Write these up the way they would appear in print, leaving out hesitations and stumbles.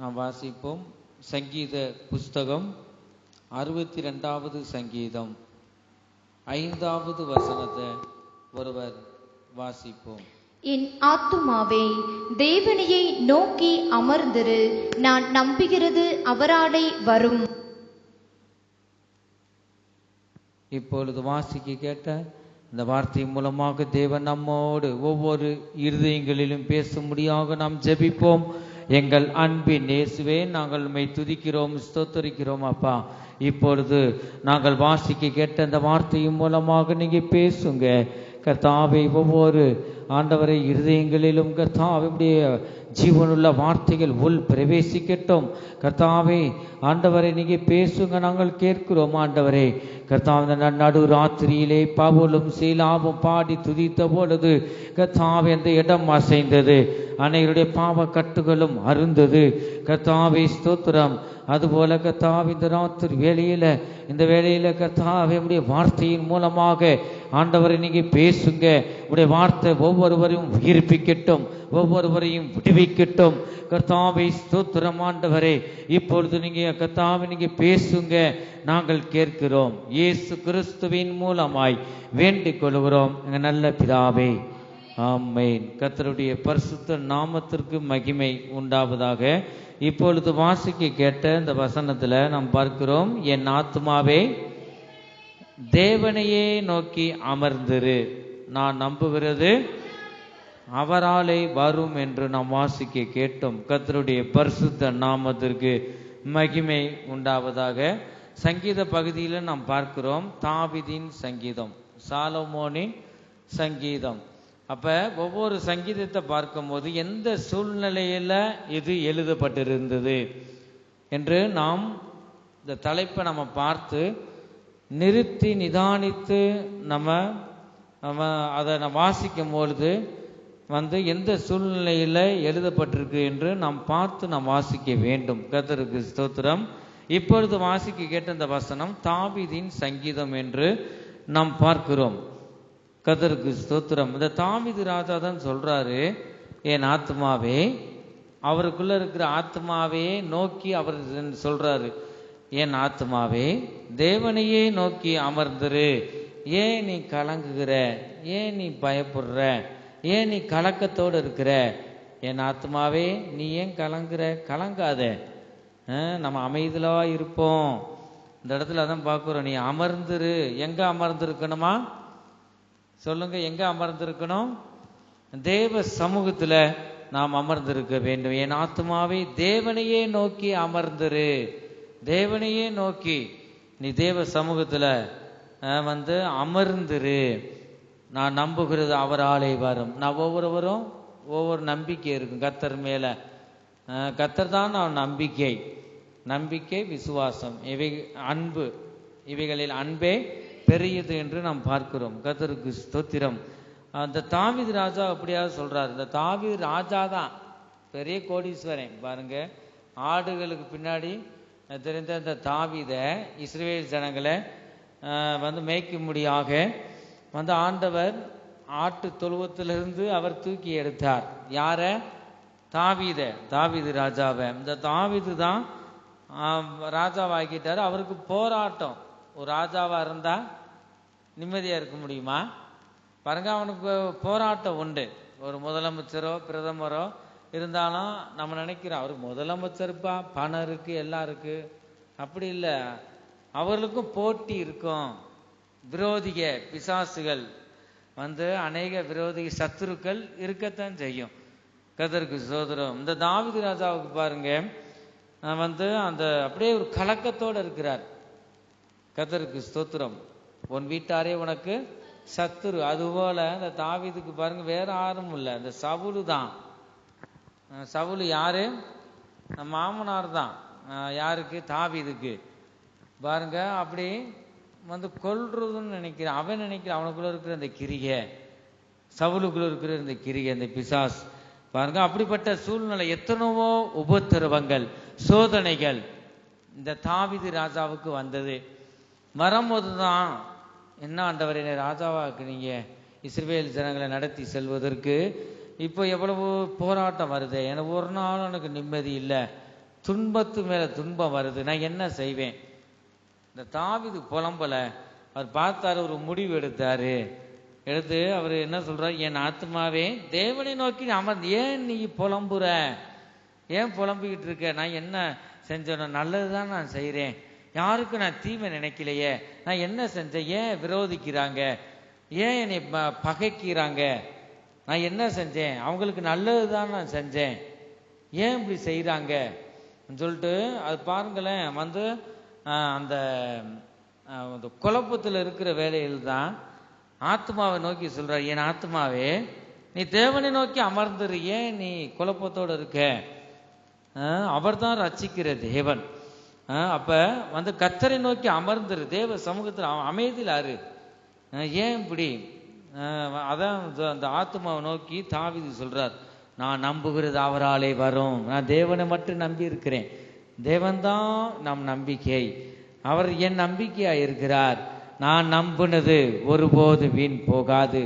நாம் வாசிப்போம். சங்கீத புஸ்தகம் 62வது சங்கீதம் 5வது வசனத்தை ஒருவர் வாசிப்போம். என் ஆத்துமாவே தேவனையை நோக்கி அமர்ந்திரு, நான் நம்புகிறது அவராலே வரும். இப்பொழுது வாசிக்க கேட்ட இந்த வார்த்தை மூலமாக தேவன் நம்மோடு ஒவ்வொரு இருதயங்களிலும் பேசும்படியாக நாம் ஜெபிப்போம். எங்கள் அன்பின் இயேசுவே, நாங்கள் உம்மை துதிக்கிறோம், ஸ்தோத்தரிக்கிறோம். அப்பா, இப்பொழுது நாங்கள் வாசிக்க கேட்ட இந்த வார்த்தையின் மூலமாக நீங்க பேசுங்க கர்த்தாவே. ஒவ்வொரு ஆண்டவரை இருதயங்களிலும் கர்த்தாவுடைய ஜீவனுள்ள வார்த்தைகள் உள் பிரவேசிக்கட்டும் கர்த்தாவே. ஆண்டவரை நீங்க பேசுங்க, நாங்கள் கேட்கிறோம். ஆண்டவரே கர்த்தாவே, நடு ராத்திரியிலே பவுலும் சீலாவும் பாடி துதித்த பொழுது கர்த்தாவே அந்த இடம் அசைந்தது, அனைவருடைய பாவ கட்டுகளும் அருந்தது கர்த்தாவே. ஸ்தோத்திரம். அதுபோல கர்த்தாவே இந்த ராத்திரி இந்த வேளையில கர்த்தாவே உடைய வார்த்தையின் மூலமாக ஆண்டவரை நீங்க பேசுங்க. உடைய வார்த்தை ஒவ்வொருவரையும் உயிர்ப்பிக்கட்டும், ஒவ்வொருவரையும் விடுவிக்கட்டும் கர்த்தாவே. ஸ்தோத்திரம். ஆண்டவரே இப்பொழுது நீங்க கர்த்தாவே நீங்க பேசுங்க, நாங்கள் கேட்கிறோம். இயேசு கிறிஸ்துவின் மூலமாய் வேண்டிக் கொள்கிறோம் எங்க நல்ல பிதாவே, ஆமென். கர்த்தருடைய பரிசுத்த நாமத்திற்கு மகிமை உண்டாவதாக. இப்பொழுது வாசிக்க கேட்ட இந்த வசனத்துல நாம் பார்க்கிறோம், என் ஆத்துமாவே தேவனையே நோக்கி அமர்ந்திரு, நான் நம்புகிறது அவராலே வரும் என்று நாம் வாசிக்க கேட்டோம். கர்த்தருடைய பரிசுத்த நாமத்திற்கு மகிமை உண்டாவதாக. சங்கீத பகுதியில் நாம் பார்க்கிறோம் தாவீதின் சங்கீதம், சாலமோனின் சங்கீதம். அப்ப ஒவ்வொரு சங்கீதத்தை பார்க்கும்போது எந்த சூழ்நிலையில இது எழுதப்பட்டிருந்தது என்று நாம் இந்த தலைப்பை நம்ம பார்த்து நிறுத்தி நிதானித்து நம்ம அதை வாசிக்கும் பொழுது எந்த சூழ்நிலையில எழுதப்பட்டிருக்கு என்று நாம் பார்த்து நாம் வாசிக்க வேண்டும். கர்த்தருக்கு ஸ்தோத்திரம். இப்பொழுது வாசிக்க கேட்ட இந்த வசனம் தாவீதின் சங்கீதம் என்று நாம் பார்க்கிறோம். கர்த்தருக்கு ஸ்தோத்திரம். இந்த தாவீது ராஜா தான் சொல்றாரு, என் ஆத்மாவே, அவருக்குள்ள இருக்கிற ஆத்மாவே நோக்கி அவர் சொல்றாரு, என் ஆத்மாவே தேவனையே நோக்கி அமர்ந்திரு. ஏன் நீ கலங்குகிற, ஏன் நீ பயப்படுற, ஏன் நீ கலக்கத்தோடு இருக்கிற? என் ஆத்மாவே நீ ஏன் கலங்குற? கலங்காத, நம்ம அமைதியா இருப்போம். இந்த இடத்துல அதான் பார்க்கிறோம், நீ அமர்ந்துரு. எங்க அமர்ந்திருக்கணுமா சொல்லுங்க, எங்க அமர்ந்திருக்கணும்? தேவ சமூகத்துல நாம் அமர்ந்திருக்க வேண்டும். என் ஆத்மாவை தேவனையே நோக்கி அமர்ந்திரு, தேவனையே நோக்கி நீ தேவ சமூகத்துல அமர்ந்திரு. நான் நம்புகிறது அவராலே வரும். நான் ஒவ்வொருவரும் ஒவ்வொரு நம்பிக்கை இருக்கும் கர்த்தர் மேல. கர்த்தர் தான் நான் நம்பிக்கை, நம்பிக்கை விசுவாசம், இவை அன்பு, இவைகளில் அன்பே பெரியது என்று நாம் பார்க்கிறோம். கர்த்தருக்கு ஸ்தோத்திரம். அந்த தாவீது ராஜா அப்படியாவது சொல்றாரு. இந்த தாவீது ராஜா தான் பெரிய கோடீஸ்வரன் பாருங்க. ஆடுகளுக்கு பின்னாடி தெரிந்த இந்த தாவீதை இஸ்ரவேல் ஜனங்களை மேய்க்கும்படியாக ஆண்டவர் ஆட்டு தொழுவத்திலிருந்து அவர் தூக்கி எடுத்தார். யார? தாவீது ராஜாவை. இந்த தாவீது தான் ராஜாவாக்கிட்டாரு. அவருக்கு போராட்டம். ஒரு ராஜாவா இருந்தா நிம்மதியா இருக்க முடியுமா பாருங்க? அவனுக்கு போராட்டம் உண்டு. ஒரு முதலமைச்சரோ பிரதமரோ இருந்தாலும் நம்ம நினைக்கிறோம் அவருக்கு முதலமைச்சருப்பா, பணம் இருக்கு, எல்லாம் இருக்கு. அப்படி இல்லை, அவர்களுக்கும் போட்டி இருக்கும். விரோதிக பிசாசுகள் அநேக விரோதி சத்துருக்கள் இருக்கத்தான் செய்யும். கர்த்தருக்கு சோதரம். இந்த தாவீது ராஜாவுக்கு பாருங்க அந்த அப்படியே ஒரு கலக்கத்தோடு இருக்கிறார். கர்த்தருக்கு ஸ்தோத்திரம். உன் வீட்டாரே உனக்கு சத்துரு. அதுபோல இந்த தாவீதுக்கு பாருங்க வேற யாரும் இல்லை, இந்த சவுலு தான். சவுலு யாரு? மாமனார் தான். யாருக்கு? தாவீதுக்கு. பாருங்க அப்படி கொல்றதுன்னு நினைக்கிறான். அவன் நினைக்கிறான் அவனுக்குள்ள இருக்கிற இந்த கிரியை, சவுலுக்குள்ள இருக்கிற இந்த கிரியை, இந்த பிசாஸ் பாருங்க. அப்படிப்பட்ட சூழ்நிலை, எத்தனவோ உபத்திரவங்கள், சோதனைகள் இந்த தாவீது ராஜாவுக்கு வந்தது. வரும்போதுதான், என்ன ஆண்டவர் என்னை ராஜாவாக்கு நீங்க இஸ்ரவேல் ஜனங்களை நடத்தி செல்வதற்கு இப்போ எவ்வளவு போராட்டம் வருது, எனக்கு ஒரு நாள் எனக்கு நிம்மதி இல்லை, துன்பத்து மேல துன்பம் வருது, நான் என்ன செய்வேன்? இந்த தாவீது புலம்பல. அவர் பார்த்தாரு, ஒரு முடிவு எடுத்து அவர் என்ன சொல்றாரு, என் ஆத்மாவே தேவனை நோக்கி அமர்ந்து ஏன் நீ புலம்புற, ஏன் புலம்பிக்கிட்டு இருக்க? நான் என்ன செஞ்சேன்? நல்லதுதான் நான் செய்கிறேன், யாருக்கும் நான் தீமை நினைக்கலையே, நான் என்ன செஞ்சேன்? ஏன் விரோதிக்கிறாங்க, ஏன் என்னை பகைக்கிறாங்க? நான் என்ன செஞ்சேன்? அவங்களுக்கு நல்லது தான் நான் செஞ்சேன், ஏன் இப்படி செய்கிறாங்க சொல்லிட்டு அது பாருங்களேன். அந்த குழப்பத்தில் இருக்கிற வேலையில் தான் ஆத்மாவை நோக்கி சொல்றார், என் ஆத்மாவே நீ தேவனை நோக்கி அமர்ந்துரு, ஏன் நீ குழப்பத்தோடு இருக்க? அவர் தான் ரட்சிக்கிற தேவன். அப்ப கர்த்தரை நோக்கி அமர்ந்துரு, தேவ சமூகத்தில் அமைதியில் ஆறு. ஏன் இப்படி? அதான் அந்த ஆத்மாவை நோக்கி தாவீது சொல்றார், நான் நம்புகிறது அவராலே வரும், நான் தேவனை மட்டும் நம்பி இருக்கிறேன், தேவன் தான் நம் நம்பிக்கை, அவர் என் நம்பிக்கையா இருக்கிறார், நான் நம்பினது ஒருபோது வீண் போகாது,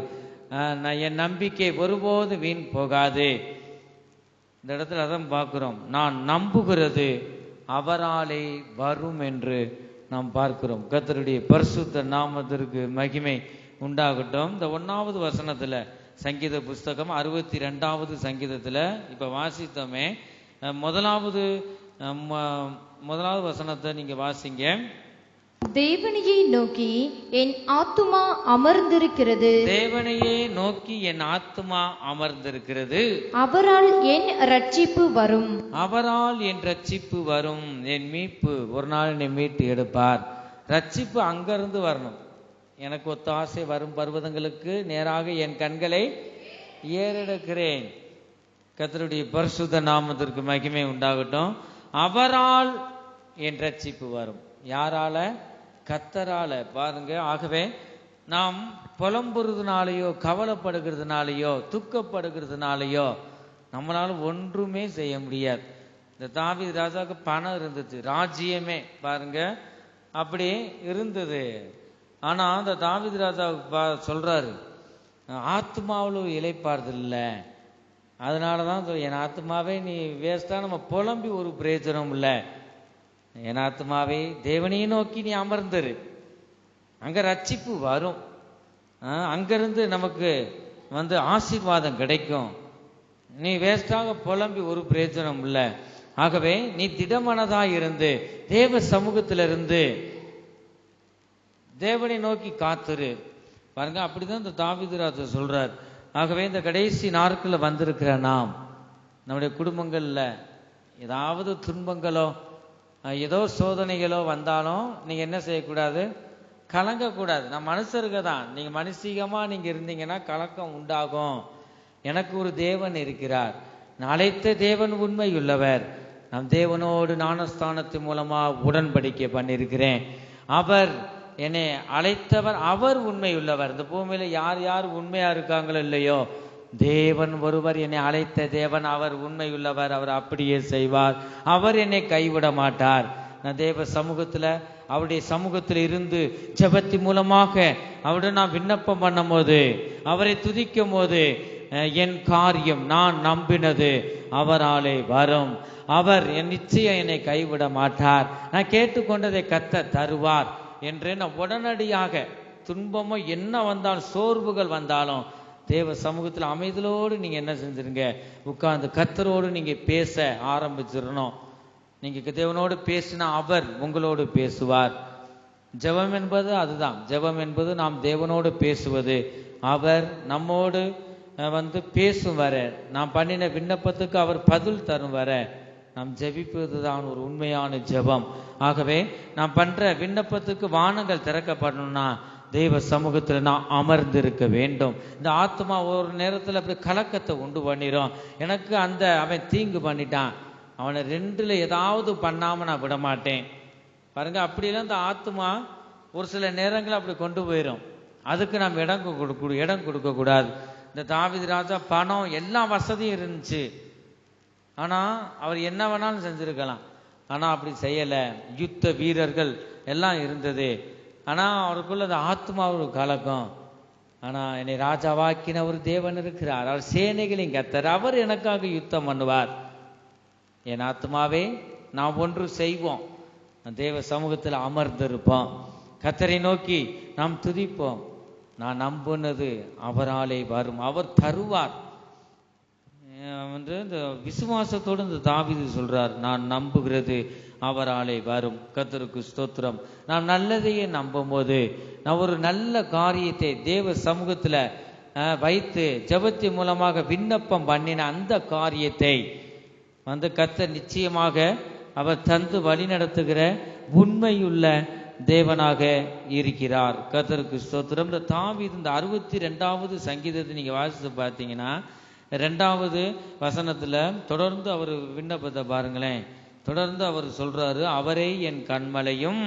என் நம்பிக்கை ஒருபோது வீண் போகாது. இந்த இடத்துல அதான் பார்க்கிறோம், நான் நம்புகிறது அவராலே வரும் என்று நாம் பார்க்கிறோம். கர்த்தருடைய பரிசுத்த நாமத்திற்கு மகிமை உண்டாகட்டும். இந்த 1வது வசனத்துல சங்கீத புஸ்தகம் 62வது சங்கீதத்துல இப்ப வாசித்தோமே, முதலாவது வசனத்தை நீங்க வாசிங்க. தேவனையே நோக்கி என் ஆத்துமா அமர்ந்திருக்கிறது, தேவனையே நோக்கி என் ஆத்துமா அமர்ந்திருக்கிறது, அவரால் என் ரட்சிப்பு வரும், அவரால் என் ரட்சிப்பு வரும், என் மீட்பு ஒரு நாள் என்னை மீட்டு எடுப்பார். ரட்சிப்பு அங்கிருந்து வரணும். எனக்கு ஒத்தாசை வரும் பர்வதங்களுக்கு நேராக என் கண்களை ஏறெடுக்கிறேன். கர்த்தருடைய பரிசுத்த நாமத்திற்கு மகிமை உண்டாகட்டும். அவரால் என் ரட்சிப்பு வரும். யாரால? கர்த்தரால. பாருங்க, ஆகவே நாம் புலம்புறதுனாலேயோ கவலைப்படுகிறதுனாலேயோ துக்கப்படுகிறதுனாலேயோ நம்மளால ஒன்றுமே செய்ய முடியாது. இந்த தாவீது ராஜாவுக்கு பணம் இருந்துச்சு, ராஜ்யமே பாருங்க அப்படி இருந்தது. ஆனா அந்த தாவீது ராஜா சொல்றாரு, ஆத்மாவில் இளைப்பாறுதல் இல்லை, அதனாலதான் என் ஆத்மாவே நீ வேஸ்டா, நம்ம புலம்பி ஒரு பிரயோஜனம் இல்லை, என் ஆத்மாவே தேவனையை நோக்கி நீ அமர்ந்துரு, அங்க ரட்சிப்பு வரும், அங்கிருந்து நமக்கு ஆசீர்வாதம் கிடைக்கும், நீ வேஸ்டாக புலம்பி ஒரு பிரயோஜனம் இல்லை. ஆகவே நீ திடமனதாய் இருந்து தேவ சமூகத்திலிருந்து தேவனை நோக்கி காத்துரு. பாருங்க, அப்படிதான் இந்த தாவீது ராஜா சொல்றார். ஆகவே இந்த கடைசி நாட்களில் வந்திருக்கிற நாம் நம்முடைய குடும்பங்கள்ல ஏதாவது துன்பங்களோ ஏதோ சோதனைகளோ வந்தாலும் நீங்க என்ன செய்யக்கூடாது? கலங்கக்கூடாது. நான் மனுஷருக்கு தான், நீங்க மனுஷீகமா நீங்க இருந்தீங்கன்னா கலக்கம் உண்டாகும். எனக்கு ஒரு தேவன் இருக்கிறார், அழைத்த தேவன் உண்மை உள்ளவர், நம் தேவனோடு ஞானஸ்தானத்தின் மூலமா உடன்படிக்கை பண்ணியிருக்கிறேன், அவர் என்னை அழைத்தவர், அவர் உண்மை உள்ளவர். இந்த பூமியில யார் யார் உண்மையா இருக்காங்களோ இல்லையோ, தேவன் ஒருவர், என்னை அழைத்த தேவன், அவர் உண்மை உள்ளவர், அவர் அப்படியே செய்வார், அவர் என்னை கைவிட மாட்டார். நான் தேவ சமூகத்துல அவருடைய சமூகத்தில் இருந்து ஜெபத்தின் மூலமாக அவருடன் நான் விண்ணப்பம் பண்ணும் போது, அவரை துதிக்கும் போது என் காரியம் நான் நம்பினது அவராலே வரும், அவர் என் நிச்சயம் என்னை கைவிட மாட்டார், நான் கேட்டுக்கொண்டதை கர்த்தர் தருவார் என்று நான் உடனடியாக துன்பமோ என்ன வந்தாலும் சோர்வுகள் வந்தாலும் தேவ சமூகத்தில் அமைதலோடு நீங்க என்ன செஞ்சிருங்க? உட்கார்ந்து கர்த்தரோடு நீங்க பேச ஆரம்பிச்சிடணும். நீங்க தேவனோடு பேசினா அவர் உங்களோடு பேசுவார். ஜெபம் என்பது அதுதான். ஜெபம் என்பது நாம் தேவனோடு பேசுவது. அவர் நம்மோடு பேசும் வர, நாம் பண்ணின விண்ணப்பத்துக்கு அவர் பதில் தரும் வர நாம் ஜெபிப்பது தான் ஒரு உண்மையான ஜெபம். ஆகவே நாம் பண்ற விண்ணப்பத்துக்கு வானங்கள் திறக்கப்படணும்னா தெய்வ சமூகத்தில் நான் அமர்ந்திருக்க வேண்டும். இந்த ஆத்மா ஒரு நேரத்தில் அப்படி கலக்கத்தை உண்டு பண்ணிடும். எனக்கு அவன் தீங்கு பண்ணிட்டான், அவனை 2ல் ஏதாவது பண்ணாம நான் விட மாட்டேன். பாருங்க, அப்படிலாம் இந்த ஆத்மா ஒரு சில நேரங்கள் அப்படி கொண்டு போயிடும். அதுக்கு நாம் இடம் கொடுக்க கூடாது. இந்த தாவீது ராஜா பணம் எல்லா வசதியும் இருந்துச்சு, ஆனா அவர் என்ன வேணாலும் செஞ்சிருக்கலாம், ஆனா அப்படி செய்யல. யுத்த வீரர்கள் எல்லாம் இருந்தது, ஆனா அவருக்குள்ள அந்த ஆத்மா ஒரு கலக்கம். ஆனா என்னை ராஜாவாக்கின ஒரு தேவன் இருக்கிறார், அவர் சேனைகளின் கர்த்தர், அவர் எனக்காக யுத்தம் பண்ணுவார். என் ஆத்மாவே நாம் ஒன்று செய்வோம், தேவ சமூகத்தில் அமர்ந்திருப்போம், கர்த்தரை நோக்கி நாம் துதிப்போம். நான் நம்புனது அவராலே வரும், அவர் தருவார். இந்த விசுவாசத்தோடு இந்த தாவீது சொல்றார், நான் நம்புகிறது அவராலே வரும். கர்த்தருக்கு ஸ்தோத்திரம். நாம் நல்லதையே நம்பும் போது, நான் ஒரு நல்ல காரியத்தை தேவ சமூகத்துல வைத்து ஜெபத்தின் மூலமாக விண்ணப்பம் பண்ணின அந்த காரியத்தை கர்த்தர் நிச்சயமாக அவர் தந்து வழி நடத்துகிற உண்மையுள்ள தேவனாக இருக்கிறார். கர்த்தருக்கு ஸ்தோத்திரம். இந்த தாவீது இந்த 62வது சங்கீதத்தை நீங்க வாசித்து பார்த்தீங்கன்னா 2வது வசனத்துல தொடர்ந்து அவர் விண்ணப்பத்தை பாருங்களேன். தொடர்ந்து அவர் சொல்றாரு, அவரே என் கண்மலையும்,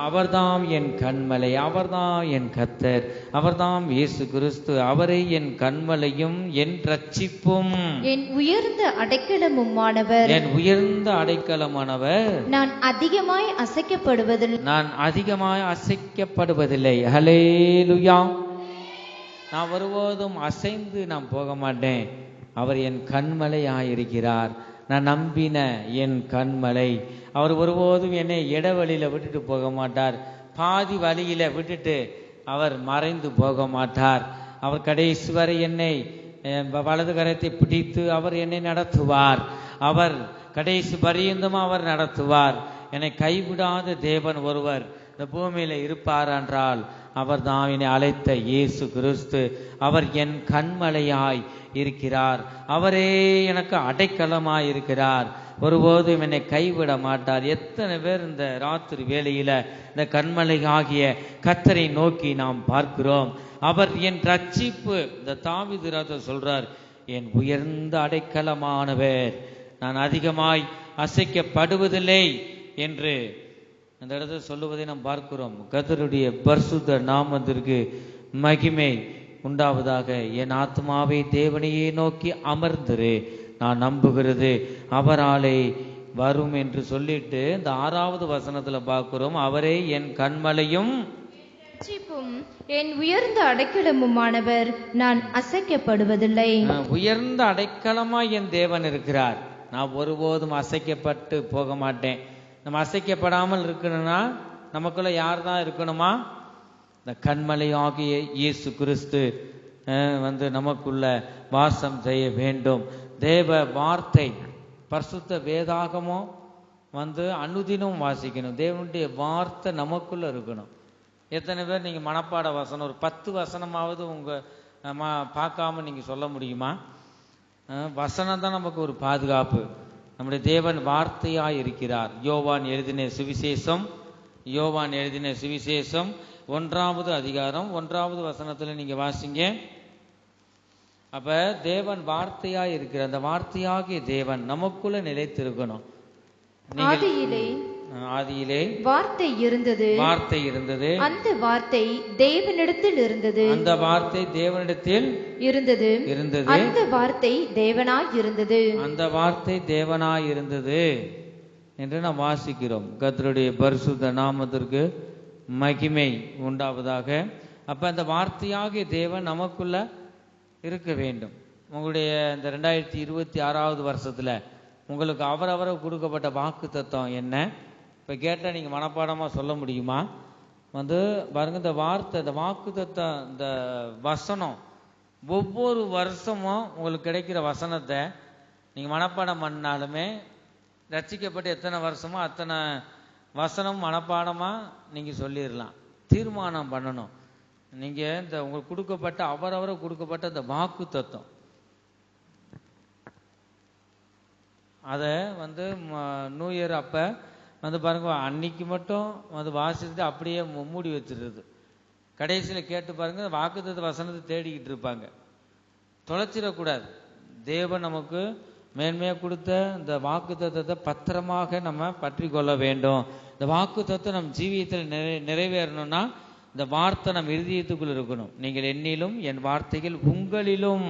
அவர்தாம் என் கண்மலை, அவர்தான் என் கர்த்தர், அவர்தாம் இயேசு கிறிஸ்து, அவரே என் கண்மலையும் என் ரட்சிப்பும் என் உயர்ந்த அடைக்கலமுமானவர், என் உயர்ந்த அடைக்கலமானவர். நான் அதிகமாய் அசைக்கப்படுவதில்லை, நான் அதிகமாய் அசைக்கப்படுவதில்லை. ஹல்லேலூயா. நான் ஒருபோதும் அசைந்து நான் போக மாட்டேன். அவர் என் கண்மலையாயிருக்கிறார். நான் நம்பின என் கண்மலை. அவர் ஒருபோதும் என்னை இடவழியில விட்டுட்டு போக மாட்டார். பாதி வழியில விட்டுட்டு அவர் மறைந்து போக மாட்டார். அவர் கடைசி வரை என்னை வலது கரத்தை பிடித்து அவர் என்னை நடத்துவார். அவர் கடைசி பரியந்தம் அவர் நடத்துவார். என்னை கைவிடாத தேவன் ஒருவர் இந்த பூமியில இருப்பார் என்றால் அவர் தான் என்னை அழைத்த இயேசு கிறிஸ்து. அவர் என் கண்மலையாய் இருக்கிறார். அவரே எனக்கு அடைக்கலமாய் இருக்கிறார். ஒருபோதும் என்னை கைவிட மாட்டார். எத்தனை பேர் இந்த ராத்திரி வேளையில இந்த கண்மலை ஆகிய கர்த்தரை நோக்கி நாம் பார்க்கிறோம். அவர் என் ரட்சிப்பு. இந்த தாவீது ராஜா சொல்றார், என் உயர்ந்த அடைக்கலமானவர், நான் அதிகமாய் அசைக்கப்படுவதில்லை என்று அந்த இடத்துல சொல்லுவதை நாம் பார்க்கிறோம். கர்த்தருடைய பரிசுத்த நாமத்திற்கு மகிமை உண்டாவதாக. என் ஆத்மாவை தேவனையே நோக்கி அமர்ந்திரு, நான் நம்புகிறது அவராலே வரும் என்று சொல்லிட்டு இந்த 6வது வசனத்துல பார்க்கிறோம், அவரே என் கண்மலையும் என் உயர்ந்த அடைக்கலமுமானவர், நான் அசைக்கப்படுவதில்லை. உயர்ந்த அடைக்கலமா என் தேவன் இருக்கிறார். நான் ஒருபோதும் அசைக்கப்பட்டு போக மாட்டேன். நம்ம அசைக்கப்படாமல் இருக்கணும்னா நமக்குள்ள யார் தான் இருக்கணுமா? இந்த கண்மலை ஆகிய இயேசு கிறிஸ்து நமக்குள்ள வாசம் செய்ய வேண்டும். தேவ வார்த்தை பரிசுத்த வேதாகமோ அனுதினம் வாசிக்கணும். தேவனுடைய வார்த்தை நமக்குள்ள இருக்கணும். எத்தனை பேர் நீங்க மனப்பாட வசனம் ஒரு 10 வசனமாவது உங்க பார்க்காம நீங்க சொல்ல முடியுமா? வசனம் தான் நமக்கு ஒரு பாதுகாப்பு. நம்முடைய தேவன் வார்த்தையாய் இருக்கிறார். யோவான் எழுதின சுவிசேஷம் 1வது அதிகாரம் 1வது வசனத்துல நீங்க வாசிங்க. அப்ப தேவன் வார்த்தையாய் இருக்கிறார். அந்த வார்த்தையாகிய தேவன் நமக்குள்ள நிலைத்திருக்கணும். ஆதியிலே வார்த்தை இருந்தது, அந்த வார்த்தை தேவனிடத்தில் இருந்தது, அந்த வார்த்தை தேவனிடத்தில் இருந்தது, அந்த வார்த்தை தேவனாய் இருந்தது என்று நாம் வாசிக்கிறோம். கர்த்தருடைய பரிசுத்த நாமத்திற்கு மகிமை உண்டாவதாக. அப்ப அந்த வார்த்தையாகிய தேவன் நமக்குள்ள இருக்க வேண்டும். உங்களுடைய இந்த 2026வது வருஷத்துல உங்களுக்கு அவரவரை கொடுக்கப்பட்ட வாக்கு தத்துவம் என்ன? இப்போ கேட்டால் நீங்கள் மனப்பாடமாக சொல்ல முடியுமா? பாருங்க, இந்த வார்த்தை, இந்த வாக்கு தத்துவம், இந்த வசனம், ஒவ்வொரு வருஷமும் உங்களுக்கு கிடைக்கிற வசனத்தை நீங்கள் மனப்பாடம் பண்ணாலுமே ரட்சிக்கப்பட்டு எத்தனை வருஷமோ அத்தனை வசனம் மனப்பாடமாக நீங்கள் சொல்லிடலாம். தீர்மானம் பண்ணணும். நீங்கள் இந்த உங்களுக்கு கொடுக்கப்பட்ட அவரவரை கொடுக்கப்பட்ட இந்த வாக்கு தத்துவம் அதை நியூ இயர் அப்போ பாருங்க, அன்னைக்கு மட்டும் வாசிச்சுட்டு அப்படியே மூடி வச்சிருது. கடைசியில் கேட்டு பாருங்க, வாக்குத்தத்த வசனத்தை தேடிக்கிட்டு இருப்பாங்க. தொலைச்சிடக்கூடாது. தேவன் நமக்கு மேன்மையாக கொடுத்த இந்த வாக்கு தத்துவத்தை பத்திரமாக நம்ம பற்றி கொள்ள வேண்டும். இந்த வாக்கு தத்துவம் நம் ஜீவியத்தில் நிறைவேறணும்னா இந்த வார்த்தை நம் இருதயத்துக்குள் இருக்கணும். நீங்கள் என்னிலும் என் வார்த்தைகள் உங்களிலும்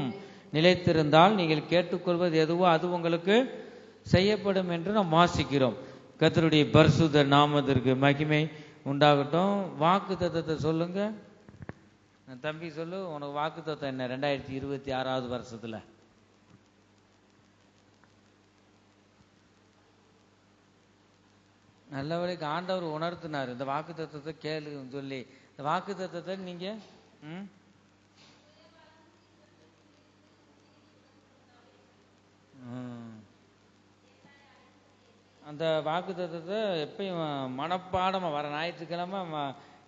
நிலைத்திருந்தால் நீங்கள் கேட்டுக்கொள்வது எதுவோ அது உங்களுக்கு செய்யப்படும் என்று நாம் வாசிக்கிறோம். கர்த்தருடைய பரிசுத்த நாமத்திற்கு மகிமை உண்டாகட்டும். வாக்கு தத்துவத்தை சொல்லுங்க. தம்பி சொல்லு, உனக்கு வாக்கு தத்துவம் என்ன 2026வது வருஷத்துல? நல்லவரைக்கு ஆண்டவர் உணர்த்தினார், இந்த வாக்கு தத்துவத்தை கேளுன்னு சொல்லி. இந்த வாக்கு தத்துவத்தை நீங்க அந்த வாக்கு தத்துவத்தை எப்பயும் மனப்பாடமா வர ஞாயிற்றுக்கிழமை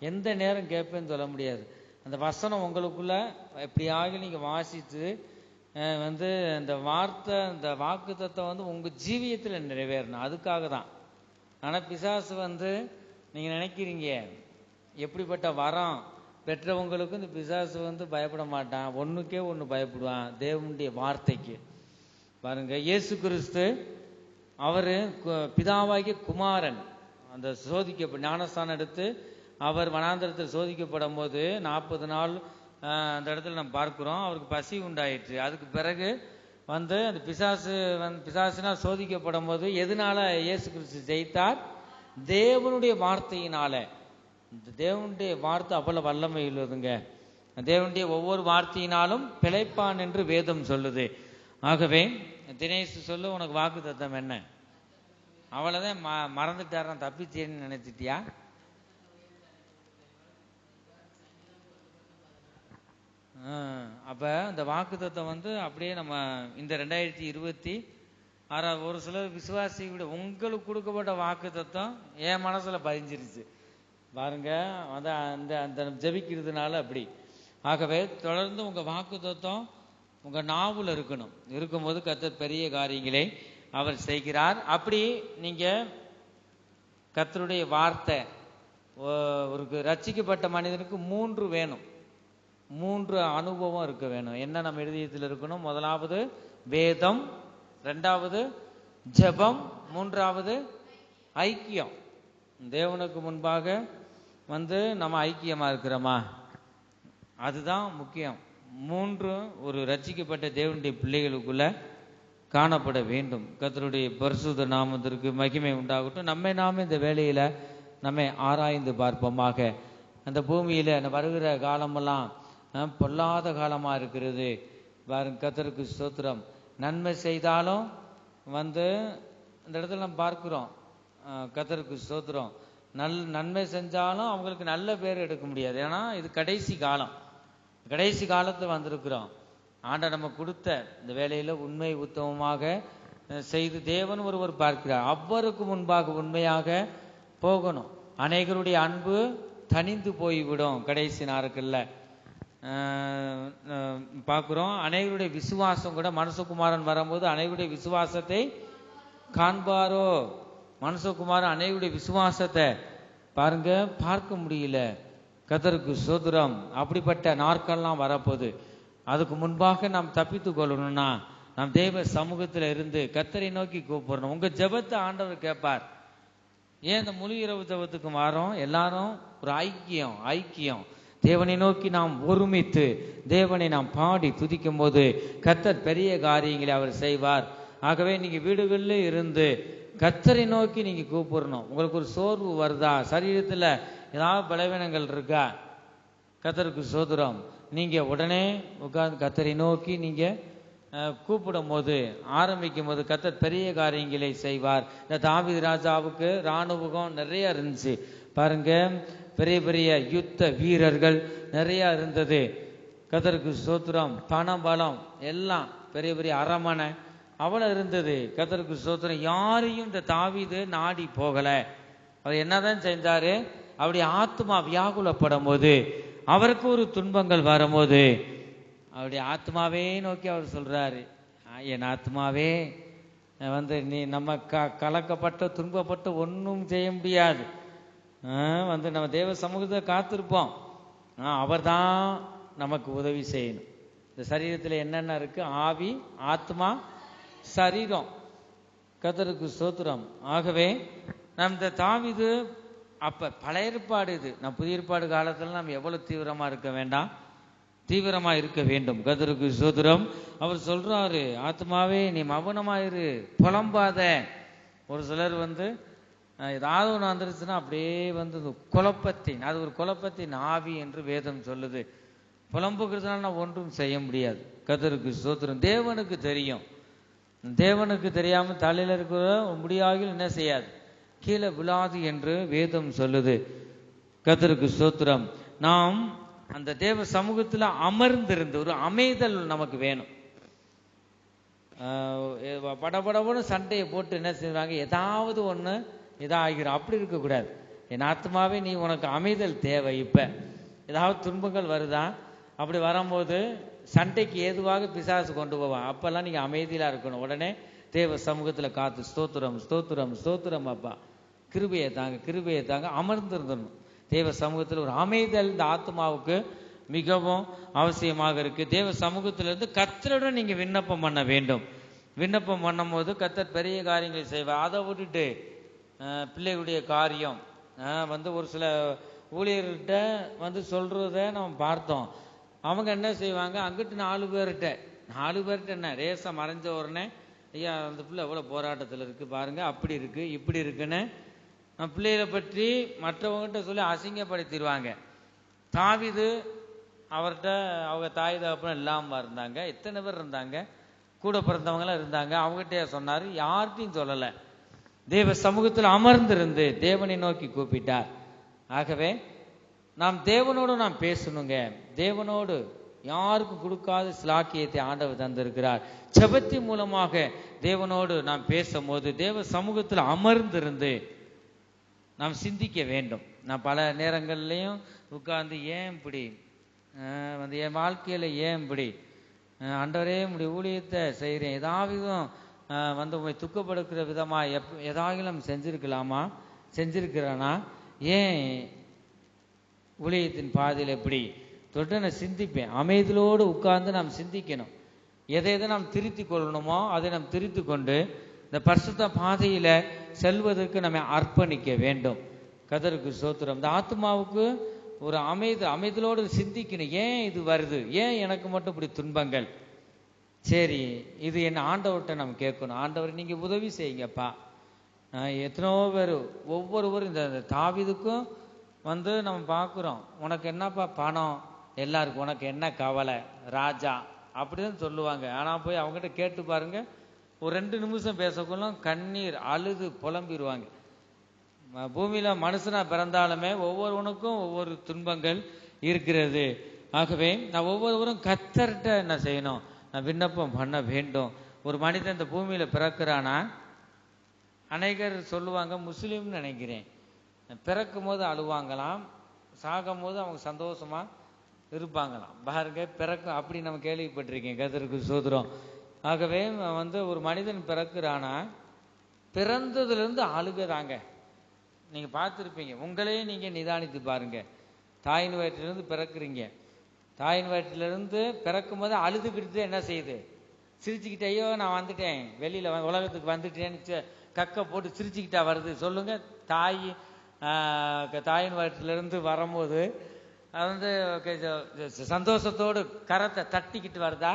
எந்த நேரம் கேட்பேன்னு சொல்ல முடியாது. அந்த வசனம் உங்களுக்குள்ள எப்படியாக நீங்க வாசித்து அந்த வார்த்தை, அந்த வாக்கு தத்துவம் உங்க ஜீவியத்துல நிறைவேறணும். அதுக்காக தான். ஆனா பிசாசு நீங்க நினைக்கிறீங்க எப்படிப்பட்ட வரம் பெற்றவங்களுக்கு இந்த பிசாசு பயப்பட மாட்டான், ஒண்ணுக்கே ஒண்ணு பயப்படுவான், தேவனுடைய வார்த்தைக்கு. பாருங்க, இயேசு கிறிஸ்து அவரு பிதாவாகிய குமாரன் அந்த ஞானஸ்தானம் எடுத்து அவர் வனாந்தரத்தில் சோதிக்கப்படும் போது 40 நாள் அந்த இடத்துல நம்ம பார்க்கிறோம், அவருக்கு பசி உண்டாயிற்று. அதுக்கு பிறகு அந்த பிசாசினால் சோதிக்கப்படும் போது எதனால இயேசு கிறிஸ்து ஜெயித்தார்? தேவனுடைய வார்த்தையினால. தேவனுடைய வார்த்தை அவ்வளவு வல்லமை உள்ளதுங்க. தேவனுடைய ஒவ்வொரு வார்த்தையினாலும் பிழைப்பான் என்று வேதம் சொல்லுது. ஆகவே தினேஷ் சொல்லு, உனக்கு வாக்கு தத்தம் என்ன? அவ்வளவுதான் மறந்துட்டாரான், தப்பிச்சேன்னு நினைச்சிட்டியா? அப்ப இந்த வாக்கு தத்துவம் அப்படியே நம்ம இந்த 2026 ஒரு சிலர் விசுவாசி விட உங்களுக்கு கொடுக்கப்பட்ட வாக்கு தத்துவம் என் மனசுல பதிஞ்சிருச்சு பாருங்க. அந்த ஜெபிக்கிறதுனால அப்படி. ஆகவே தொடர்ந்து உங்க வாக்கு தத்துவம் உங்க நாவுல இருக்கணும். இருக்கும்போது கர்த்தர் பெரிய காரியங்களை அவர் செய்கிறார். அப்படி நீங்க கர்த்தருடைய வார்த்தை ஒரு ரட்சிக்கப்பட்ட மனிதனுக்கு 3 வேணும், 3 அனுபவம் இருக்க வேணும். என்ன நம்ம இருதயத்தில் இருக்கணும்? முதலாவது வேதம், 2வது ஜெபம், 3வது ஐக்கியம். தேவனுக்கு முன்பாக நம்ம ஐக்கியமா இருக்கிறோமா? அதுதான் முக்கியம். 3 ஒரு ரட்சிக்கப்பட்ட தேவனுடைய பிள்ளைகளுக்குள்ள காணப்பட வேண்டும். கர்த்தருடைய பரிசுத்த நாமத்திற்கு மகிமை உண்டாகட்டும். நாமே இந்த வேளையில நம்மை ஆராய்ந்து பார்ப்போமாக. அந்த பூமியில வருகிற காலமெல்லாம் பொல்லாத காலமா இருக்கிறது. கர்த்தருக்கு ஸ்தோத்திரம். நன்மை செய்தாலும் இந்த இடத்துல நம்ம பார்க்கிறோம், கர்த்தருக்கு ஸ்தோத்திரம், நன்மை செஞ்சாலும் அவங்களுக்கு நல்ல பேர் எடுக்க முடியாது. ஏன்னா இது கடைசி காலம். கடைசி காலத்துல வந்திருக்கிறோம். ஆண்டவர் நம்ம கொடுத்த இந்த வேலையில உண்மை உத்தமமாக செய்து தேவன் ஒருவர் பார்க்கிறார். அவருக்கு முன்பாக உண்மையாக போகணும். அநேகருடைய அன்பு தனிந்து போய்விடும் கடைசி நாட்கள்ல. பார்க்கிறோம், அநேகருடைய விசுவாசம் கூட மனுஷகுமாரன் வரும்போது அநேகருடைய விசுவாசத்தை காண்பாரோ. மனுஷகுமாரன் அநேகருடைய விசுவாசத்தை பாருங்க பார்க்க முடியல. கர்த்தருக்கு ஸ்தோத்திரம். அப்படிப்பட்ட நாட்கள்லாம் வரப்போகுது. அதுக்கு முன்பாக நாம் தப்பித்து கொள்ளணும்னா நாம் தேவ சமூகத்தில் இருந்து கர்த்தரை நோக்கி கூப்பிடணும். உங்க ஜெபத்தை ஆண்டவர் கேட்பார். ஏன் இந்த முழு இரவு ஜெபத்துக்கு மாறோம்? எல்லாரும் ஒரு ஐக்கியம் தேவனை நோக்கி நாம் ஒருமித்து தேவனை நாம் பாடி துதிக்கும் போது கர்த்தர் பெரிய காரியங்களை அவர் செய்வார். ஆகவே நீங்க வீடுகளில் இருந்து கர்த்தரை நோக்கி நீங்க கூப்பிடணும். உங்களுக்கு ஒரு சோர்வு வருதா, சரீரத்துல ஏதாவது பலவீனங்கள் இருக்கா, கர்த்தருக்கு ஸ்தோத்திரம், நீங்க உடனே உட்கார்ந்து கர்த்தரை நோக்கி நீங்க கூப்பிடும் போது ஆரம்பிக்கும் போது கர்த்தர் பெரிய காரியங்களை செய்வார். இந்த தாவீது ராஜாவுக்கு இராணுவம் நிறைய இருந்துச்சு பாருங்க. பெரிய பெரிய யுத்த வீரர்கள் நிறைய இருந்தது. கர்த்தருக்கு ஸ்தோத்திரம். பணம் பலம் எல்லாம் பெரிய பெரிய அரமனை அவ்வளவு இருந்தது. கர்த்தருக்கு ஸ்தோத்திரம். யாரையும் இந்த தாவீது நாடி போகல. அவர் என்னதான் செஞ்சாரு? அப்படி ஆத்மா வியாகுலப்படும் போது, அவருக்கு ஒரு துன்பங்கள் வரும்போது அவருடைய ஆத்மாவே நோக்கி அவர் சொல்றாரு, என் ஆத்மாவே நீ நம்ம கலக்கப்பட்ட துன்பப்பட்டு ஒன்றும் செய்ய முடியாது. நம்ம தேவ சமூகத்தை காத்திருப்போம். அவர் தான் நமக்கு உதவி செய்யணும். இந்த சரீரத்தில் என்னென்ன இருக்கு? ஆவி, ஆத்மா, சரீரம். கர்த்தருக்கு ஸ்தோத்திரம். ஆகவே இந்த தாவீது அப்ப பழைய ஏற்பாடு இது. புதிய ஏற்பாடு காலத்துல நம்ம எவ்வளவு தீவிரமா இருக்க வேண்டாம், தீவிரமா இருக்க வேண்டும். கர்த்தருக்கு ஸ்தோத்திரம். அவர் சொல்றாரு, ஆத்மாவே நீ மௌனமாயிரு, புலம்பாத. ஒரு சிலர் ஏதாவது ஒன்று வந்துருச்சுன்னா அப்படியே குழப்பத்தின், அது ஒரு குழப்பத்தின் ஆவி என்று வேதம் சொல்லுது. புலம்புகிறதுனால நான் ஒன்றும் செய்ய முடியாது. கர்த்தருக்கு ஸ்தோத்திரம். தேவனுக்கு தெரியும். தேவனுக்கு தெரியாம தலையில இருக்கிற முடியாமல் என்ன செய்யாது. கீழே விழாது என்று வேதம் சொல்லுது. கர்த்தருக்கு ஸ்தோத்திரம். நாம் அந்த தேவ சமூகத்தில் அமர்ந்திருந்து ஒரு அமைதல் நமக்கு வேணும். படபடபட சண்டையை போட்டு என்ன செய்வாங்க, ஏதாவது ஒன்று இதாகிறோம். அப்படி இருக்கக்கூடாது. என் ஆத்மாவே நீ உனக்கு அமைதல் தேவை. இப்போ ஏதாவது துன்பங்கள் வருதா, அப்படி வரும்போது சண்டைக்கு ஏதுவாக பிசாசு கொண்டு போவான். அப்பெல்லாம் நீங்கள் அமைதியாக இருக்கணும். உடனே தேவ சமூகத்தில் காத்து ஸ்தோத்திரம் ஸ்தோத்திரம் ஸ்தோத்திரம் அப்பா கிருபையை தாங்க கிருபையை தாங்க அமர்ந்திருந்தணும். தேவ சமூகத்தில் ஒரு அமைதல் இந்த ஆத்மாவுக்கு மிகவும் அவசியமாக இருக்கு. தேவ சமூகத்திலிருந்து கர்த்தருடன் நீங்க விண்ணப்பம் பண்ண வேண்டும். விண்ணப்பம் பண்ணும் போது கர்த்தர் பெரிய காரியங்களை செய்வார். அதை விட்டுட்டு பிள்ளைகளுடைய காரியம் ஒரு சில ஊழியர்கிட்ட சொல்றத நம்ம பார்த்தோம். அவங்க என்ன செய்வாங்க, அங்கிட்டு 4 பேர்கிட்ட என்ன ரேசா மறைஞ்ச உடனே, ஐயா அந்த பிள்ளை எவ்வளோ போராட்டத்தில் இருக்கு பாருங்க, அப்படி இருக்கு இப்படி இருக்குன்னு பிள்ளைகளை பற்றி மற்றவங்ககிட்ட சொல்லி அசிங்கப்படுத்திடுவாங்க. தாவீது அவர்கிட்ட அவங்க தாய் தகப்பனும் இல்லாமல் இருந்தாங்க. எத்தனை பேர் இருந்தாங்க, கூட பிறந்தவங்களாம் இருந்தாங்க. அவங்ககிட்ட சொன்னார், யார்கிட்டையும் சொல்லலை. தேவ சமூகத்தில் அமர்ந்திருந்து தேவனை நோக்கி கூப்பிட்டார். ஆகவே நாம் தேவனோடு நாம் பேசணுங்க. தேவனோடு யாருக்கும் கொடுக்காத சிலாக்கியத்தை ஆண்டவர் தந்திருக்கிறார். ஜெபத்தின் மூலமாக தேவனோடு நாம் பேசும்போது தேவ சமூகத்தில் அமர்ந்திருந்து நாம் சிந்திக்க வேண்டும். நான் பல நேரங்கள்லையும் உட்கார்ந்து ஏன் இப்படி என் வாழ்க்கையில் ஏன் இப்படி ஆண்டவரே உடைய ஊழியத்தை செய்கிறேன், ஏதாவது உங்களை துக்கப்படுக்கிற விதமாக ஏதாவது செஞ்சிருக்கலாமா, செஞ்சிருக்கிறானா, ஏன் ஊழியத்தின் பாதையில் எப்படி தொட்டு நான் சிந்திப்பேன். அமைதியோடு உட்கார்ந்து நாம் சிந்திக்கணும். எதை நாம் திருத்தி கொள்ளணுமோ அதை நாம் திருத்தி கொண்டு இந்த பரிசுத்த பாதையில செல்வதற்கு நம்ம அர்ப்பணிக்க வேண்டும். கர்த்தருக்கு ஸ்தோத்திரம். இந்த ஆத்மாவுக்கு ஒரு அமைதலோடு சிந்திக்கணும். ஏன் இது வருது, ஏன் எனக்கு மட்டும் இப்படி துன்பங்கள், சரி இது என்ன ஆண்டவர்கிட்ட நம்ம கேட்கணும். ஆண்டவர் நீங்க உதவி செய்யுங்கப்பா. எத்தனோ பேர் ஒவ்வொருவரும் இந்த தாவீதுக்கும் நம்ம பார்க்குறோம், உனக்கு என்னப்பா பணம், எல்லாருக்கும் உனக்கு என்ன கவலை ராஜா அப்படிதான் சொல்லுவாங்க. ஆனால் போய் அவங்ககிட்ட கேட்டு பாருங்க, ஒரு 2 நிமிஷம் பேசக்குள்ள கண்ணீர் அழுது புலம்பிடுவாங்க. பூமியில மனுஷனா பிறந்தாலுமே ஒவ்வொருவனுக்கும் ஒவ்வொரு துன்பங்கள் இருக்கிறது. ஆகவே நான் ஒவ்வொருவரும் கர்த்தர்கிட்ட என்ன செய்யணும், நான் விண்ணப்பம் பண்ண வேண்டும். ஒரு மனிதன் இந்த பூமியில பிறக்கிறானா, அநேகர் சொல்லுவாங்க, முஸ்லீம்னு நினைக்கிறேன், பிறக்கும் போது அழுவாங்களாம், சாகும் போது அவங்க சந்தோஷமா இருப்பாங்களாம். பாருங்க பிறக்கும் அப்படி நம்ம கேள்விப்பட்டிருக்கேன். கர்த்தருக்கு ஸ்தோத்திரம். ஆகவே ஒரு மனிதன் பிறக்கிறானா, பிறந்ததுலேருந்து அழுகுறாங்க. நீங்கள் பார்த்துருப்பீங்க, உங்களையே நீங்கள் நிதானித்து பாருங்க. தாயின் வயிற்றிலிருந்து பிறக்குறீங்க, தாயின் வயிற்றிலிருந்து பிறக்கும் போது அழுதுகிட்டு என்ன செய்யுது, சிரிச்சுக்கிட்டே ஐயோ நான் வந்துட்டேன், வெளியில் உலகத்துக்கு வந்துட்டேன்னு கக்க போட்டு சிரிச்சுக்கிட்டா வருது. சொல்லுங்க, தாயின் வயிற்றிலிருந்து வரும்போது அது சந்தோஷத்தோடு கரத்தை தட்டிக்கிட்டு வருதா,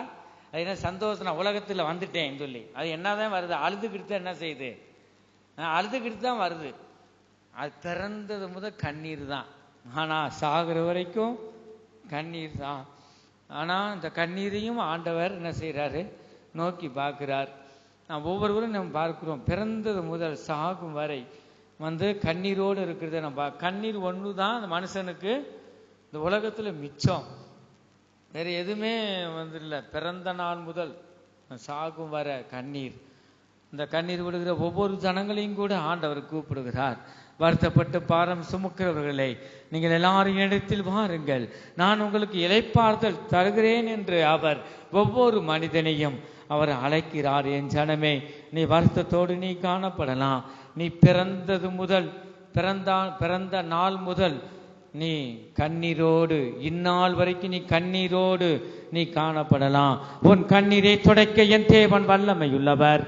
அது என்ன சந்தோஷம், நான் உலகத்தில் வந்துட்டேன் சொல்லி அது என்னதான் வருது, அழுதுகிட்டு என்ன செய்யுது, அழுதுகிட்டு தான் வருது. அது பிறந்தது முதல் கண்ணீர் தான். ஆனால் சாகுற வரைக்கும் கண்ணீர் தான். ஆனால் இந்த கண்ணீரையும் ஆண்டவர் என்ன செய்கிறாரு, நோக்கி பார்க்கிறார். நான் ஒவ்வொருவரும் நம்ம பார்க்கிறோம், பிறந்தது முதல் சாகும் வரை கண்ணீரோடு இருக்கிறத நம்ம கண்ணீர் ஒன்று தான் அந்த மனுஷனுக்கு இந்த உலகத்தில் மிச்சம், வேற எதுவுமே இல்லை. பிறந்த நாள் முதல் சாகும் வர கண்ணீர். இந்த கண்ணீர் விடுகிற ஒவ்வொரு ஜனங்களையும் கூட ஆண்டவர் கூப்பிடுகிறார். வருத்தப்பட்டு பாரம் சுமக்கிறவர்களை நீங்கள் எல்லாரும் இடத்தில் வாருங்கள், நான் உங்களுக்கு இளைப்பாறுதல் தருகிறேன் என்று அவர் ஒவ்வொரு மனிதனையும் அவர் அழைக்கிறார். என் ஜனமே, நீ வருத்தத்தோடு நீ காணப்படலாம். நீ பிறந்தது முதல் பிறந்த நாள் முதல் நீ கண்ணீரோடு, இந்நாள் வரைக்கும் நீ கண்ணீரோடு நீ காணப்படலாம். உன் கண்ணீரை துடைக்க என் தேவன் வல்லமையுள்ளவர்.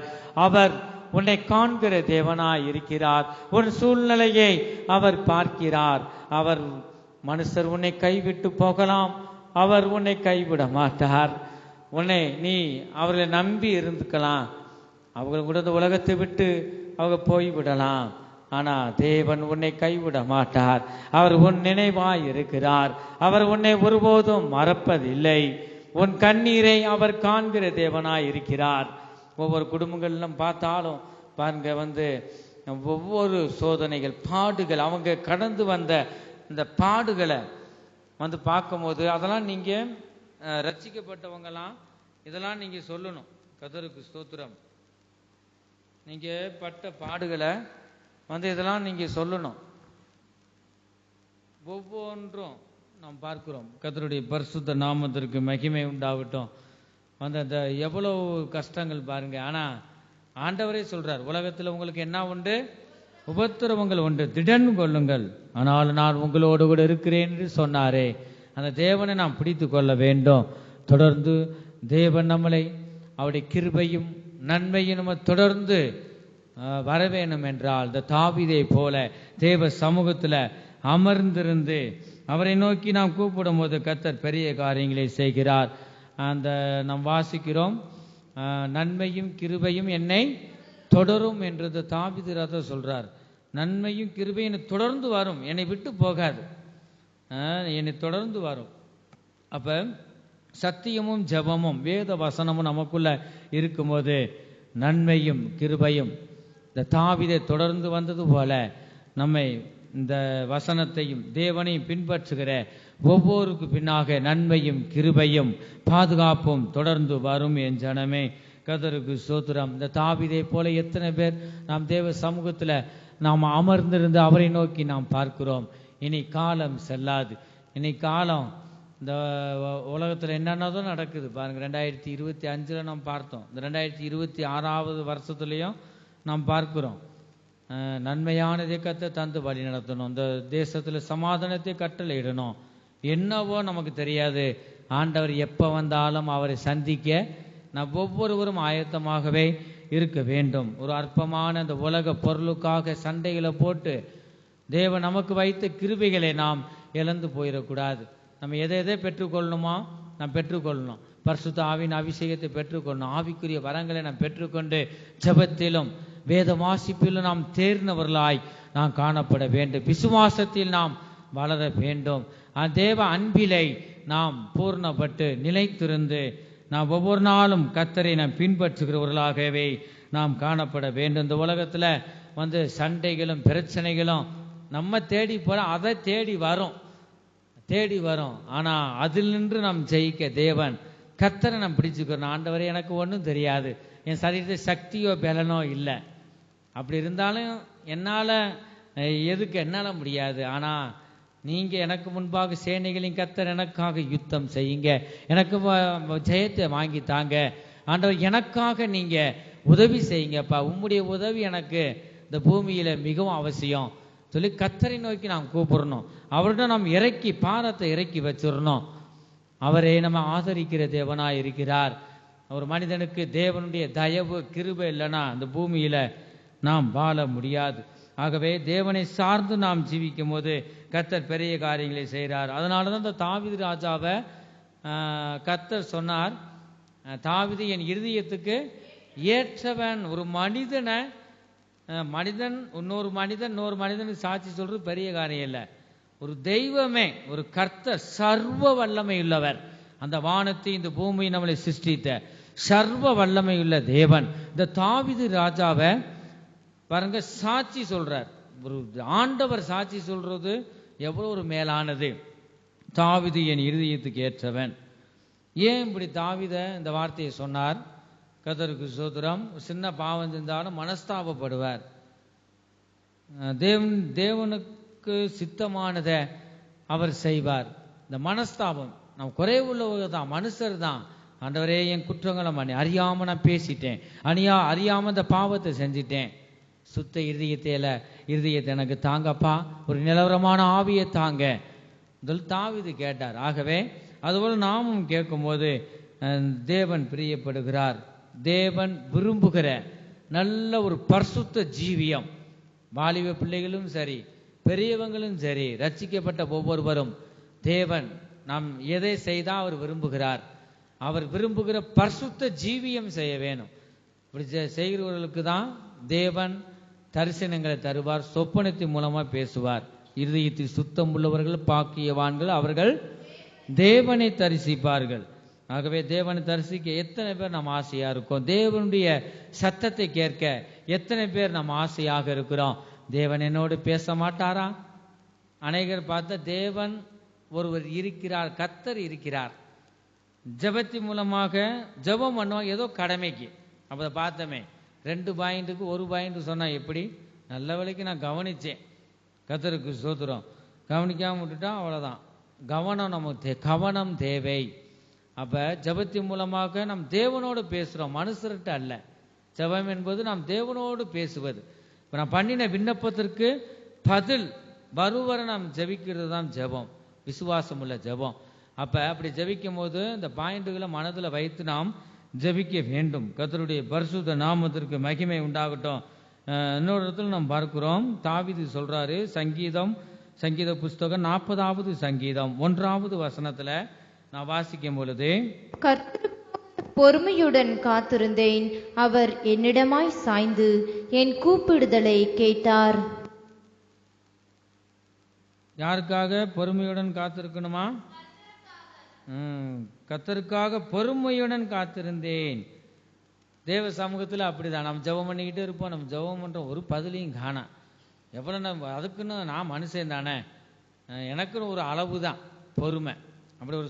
அவர் உன்னை காண்கிற தேவனாய் இருக்கிறார். உன் சூழ்நிலையை அவர் பார்க்கிறார். அவர் மனுஷர் உன்னை கைவிட்டு போகலாம், அவர் உன்னை கைவிட மாட்டார். நீ அவர்களை நம்பி இருந்துக்கலாம், அவங்க கூட இந்த உலகத்தை விட்டு அவங்க போய்விடலாம், ஆனா தேவன் உன்னை கைவிட மாட்டார். அவர் உன் நினைவாய் இருக்கிறார். அவர் உன்னை ஒருபோதும் மறப்பதில்லை. உன் கண்ணீரை அவர் காண்கிற தேவனாய் இருக்கிறார். ஒவ்வொரு குடும்பங்களிலும் பார்த்தாலும் பாருங்க ஒவ்வொரு சோதனைகள், பாடுகள், அவங்க கடந்து வந்த இந்த பாடுகளை வந்து பார்க்கும்போது அதெல்லாம் நீங்க ரட்சிக்கப்பட்டவங்கலாம் இதெல்லாம் நீங்க சொல்லணும். கர்த்தருக்கு ஸ்தோத்திரம். நீங்க பட்ட பாடுகளை வந்து இதெல்லாம் நீங்க சொல்லணும். ஒவ்வொன்றும் நாம் பார்க்கிறோம். கர்த்தருடைய பரிசுத்த நாமத்திற்கு மகிமை உண்டாகட்டும். வந்து அந்த எவ்வளவு கஷ்டங்கள் பாருங்க. ஆனா ஆண்டவரே சொல்றார், உலகத்துல உங்களுக்கு என்ன உண்டு? உபத்திரவங்கள் உண்டு, திடன் கொள்ளுங்கள், ஆனால் நான் உங்களோடு கூட இருக்கிறேன் என்று சொன்னாரே. அந்த தேவனை நாம் பிடித்து கொள்ள வேண்டும். தொடர்ந்து தேவன் நம்மளை அவருடைய கிருபையும் நன்மையும் நம்ம தொடர்ந்து வர வேணும் என்றால் இந்த தாவீதை போல தேவ சமூகத்துல அமர்ந்திருந்து அவரை நோக்கி நாம் கூப்பிடும் போது கர்த்தர் பெரிய காரியங்களை செய்கிறார். அந்த நாம் வாசிக்கிறோம், நன்மையும் கிருபையும் என்னை தொடரும் என்று தாவீது ராஜா சொல்றார். நன்மையும் கிருபையும் தொடர்ந்து வரும், என்னை விட்டு போகாது, என்னை தொடர்ந்து வரும். அப்ப சத்தியமும் ஜெபமும் வேத வசனமும் நமக்குள்ள இருக்கும்போது நன்மையும் கிருபையும் இந்த தாவீதை தொடர்ந்து வந்தது போல நம்மை இந்த வசனத்தையும் தேவனையும் பின்பற்றுகிற ஒவ்வொருக்கு பின்னாக நன்மையும் கிருபையும் பாதுகாப்பும் தொடர்ந்து வரும். என் ஜனமே, கர்த்தருக்கு ஸ்தோத்திரம். இந்த தாவீதை போல எத்தனை பேர் நாம் தேவ சமூகத்துல நாம் அமர்ந்திருந்து அவரை நோக்கி நாம் பார்க்கிறோம். இனி காலம் செல்லாது. இனி காலம் இந்த உலகத்துல என்னென்னதும் நடக்குது பாருங்க. 2025 நாம் பார்த்தோம். இந்த 2026 வருஷத்துலயும் நாம் பார்க்கிறோம். நன்மையானதை கத்த தந்து வழி நடத்தணும். இந்த தேசத்துல சமாதானத்தை கட்டளையிடணும். என்னவோ நமக்கு தெரியாது. ஆண்டவர் எப்ப வந்தாலும் அவரை சந்திக்க நாம் ஒவ்வொருவரும் ஆயத்தமாகவே இருக்க வேண்டும். ஒரு அற்பமான இந்த உலக பொருளுக்காக சண்டைகளை போட்டு தேவன் நமக்கு வைத்த கிருபைகளை நாம் இழந்து போயிடக்கூடாது. நம்ம எதை எதை பெற்றுக்கொள்ளணுமோ நாம் பெற்றுக்கொள்ளணும். பரிசுத்த ஆவியின் அபிஷேகத்தை பெற்றுக்கொள்ளணும். ஆவிக்குரிய வரங்களை நாம் பெற்றுக்கொண்டு ஜெபத்திலும் வேத வாசிப்பிலும் நாம் தேர்ந்தவர்களாய் நாம் காணப்பட வேண்டும். விசுவாசத்தில் நாம் வளர வேண்டும். தேவ அன்பிலை நாம் பூர்ணப்பட்டு நிலைத்திருந்து நாம் ஒவ்வொரு நாளும் கர்த்தரை நாம் பின்பற்றுகிறவர்களாகவே நாம் காணப்பட வேண்டும். இந்த உலகத்துல வந்து சண்டைகளும் பிரச்சனைகளும் நம்ம தேடி போறோம், அதை தேடி வரும். ஆனா அதில் நின்று நாம் ஜெயிக்க தேவன் கர்த்தரை நாம் பிடிச்சுக்கிறோம். ஆண்டவரே, எனக்கு ஒன்றும் தெரியாது, என் சரீரத்தில் சக்தியோ பலனோ இல்லை, அப்படி இருந்தாலும் என்னால முடியாது. ஆனா நீங்க எனக்கு முன்பாக சேனைகளின் கர்த்தர் எனக்காக யுத்தம் செய்யுங்க, எனக்கு ஜெயத்தை வாங்கி தாங்க ஆண்டவர், எனக்காக நீங்க உதவி செய்யுங்கப்பா, உம்முடைய உதவி எனக்கு இந்த பூமியில மிகவும் அவசியம் சொல்லி கர்த்தரை நோக்கி நாம் கூப்பிடணும். அவர்கிட்ட நாம் பாரத்தை இறக்கி வச்சிடணும். அவரே நம்ம ஆதரிக்கிற தேவனாய் இருக்கிறார். ஒரு மனிதனுக்கு தேவனுடைய தயவு கிருபை இல்லைன்னா இந்த பூமியில நாம் வாழ முடியாது. ஆகவே தேவனை சார்ந்து நாம் ஜீவிக்கும் போது கர்த்தர் பெரிய காரியங்களை செய்கிறார். அதனாலதான் இந்த தாவீது ராஜாவை கர்த்தர் சொன்னார், தாவீது என் இருதயத்துக்கு ஏற்றவன். ஒரு மனிதன் இன்னொரு மனிதனுக்கு சாட்சி சொல்றது பெரிய காரியம் இல்லை. ஒரு தெய்வமே, ஒரு கர்த்தர், சர்வ வல்லமை உள்ளவர், அந்த வானத்தை இந்த பூமியை நம்மளை சிருஷ்டித்த சர்வ வல்லமை உள்ள தேவன் இந்த தாவீது ராஜாவை பாருங்க சாட்சி சொல்றார். ஒரு ஆண்டவர் சாட்சி சொல்றது எவ்வளவு ஒரு மேலானது. தாவீது என் இருதயத்துக்கு ஏற்றவன். ஏன் இப்படி தாவீத இந்த வார்த்தையை சொன்னார்? கர்த்தருக்கு ஸ்தோத்திரம். சின்ன பாவம் செஞ்சாலும் மனஸ்தாபப்படுவார். தேவனுக்கு சித்தமானதை அவர் செய்வார். இந்த மனஸ்தாபம் நம் குறைவுள்ளவங்க தான், மனுஷர் தான். ஆண்டவரே, என் குற்றங்களை மன்னி, அறியாம நான் பேசிட்டேன், அறியாம இந்த பாவத்தை செஞ்சிட்டேன். சுத்த இருதயத்தை எனக்கு தாங்கப்பா, ஒரு நிலவரமான ஆவியை தாங்க தாவீது கேட்டார். ஆகவே அதுபோல நாமும் கேட்கும் போது தேவன் பிரியப்படுகிறார். தேவன் விரும்புகிற நல்ல ஒரு பரிசுத்த ஜீவியம். வாலிப பிள்ளைகளும் சரி, பெரியவங்களும் சரி, ரட்சிக்கப்பட்ட ஒவ்வொருவரும் தேவன் நாம் எதை செய்தா அவர் விரும்புகிறார்? அவர் விரும்புகிற பரிசுத்த ஜீவியம் செய்ய வேணும். இப்படி செய்கிறவர்களுக்கு தான் தேவன் தரிசனங்களை தருவார், சொப்பனத்தின் மூலமா பேசுவார். இருதயத்தில் சுத்தம் உள்ளவர்கள் பாக்கியவான்கள், அவர்கள் தேவனை தரிசிப்பார்கள். ஆகவே தேவனை தரிசிக்க எத்தனை பேர் நம்ம ஆசையா இருக்கோம்? தேவனுடைய சத்தத்தை கேட்க எத்தனை பேர் நம்ம ஆசையாக இருக்கிறோம்? தேவன் என்னோடு பேச மாட்டாரா? அநேகர் பார்த்த தேவன் ஒருவர் இருக்கிறார், கர்த்தர் இருக்கிறார். ஜெபத்தின் மூலமாக ஜெபம் பண்ணுவோம் ஏதோ கடமைக்கு. அப்போ பார்த்தோமே 2 பாயிண்ட்டுக்கு 1 பாயிண்ட் சொன்னா எப்படி? நல்ல வேளைக்கு நான் கவனிச்சேன். கர்த்தருக்கு ஸ்தோத்திரம். கவனிக்காம விட்டுட்டா அவ்வளோதான். கவனம் தேவை. அப்போ ஜெபத்தின் மூலமாக நாம் தேவனோடு பேசுகிறோம், மனுஷர்கிட்ட அல்ல. ஜெபம் என்பது நாம் தேவனோடு பேசுவது. இப்போ நான் பண்ணின விண்ணப்பத்திற்கு பதில் வருவரை நாம் ஜெபிக்கிறது தான் ஜெபம், விசுவாசம் உள்ள ஜெபம். அப்போ அப்படி ஜெபிக்கும் போது இந்த பாயிண்ட்டுகளை மனதில் வைத்து நாம் ஜெபிக்க வேண்டும். கர்த்தருடைய பரிசுத்த நாமத்திற்கு மகிமை உண்டாகட்டும். இன்னொரு இடத்துல நாம் பார்க்கிறோம், தாவீது சொல்றாரு, சங்கீத புஸ்தகம் 40வது சங்கீதம் 1வது வசனத்துல நான் வாசிக்கும் பொழுது, கர்த்தருக்காக பொறுமையுடன் காத்திருந்தேன், அவர் என்னிடமாய் சாய்ந்து என் கூப்பிடுதலை கேட்டார். யாருக்காக பொறுமையுடன் காத்திருக்கணுமா? கர்த்தருக்காக பொறுமையுடன் காத்திருந்தேன். தேவ சமூகத்தில் அப்படிதான் நம்ம ஜெபம் பண்ணிக்கிட்டே இருப்போம். நம்ம ஜெபம் பண்ற ஒரு பதிலையும் காணா. எவ்வளோ நம்ம அதுக்குன்னு நான் மனுஷன் தானே, எனக்குன்னு ஒரு அளவு தான் பொறுமை. அப்படி ஒரு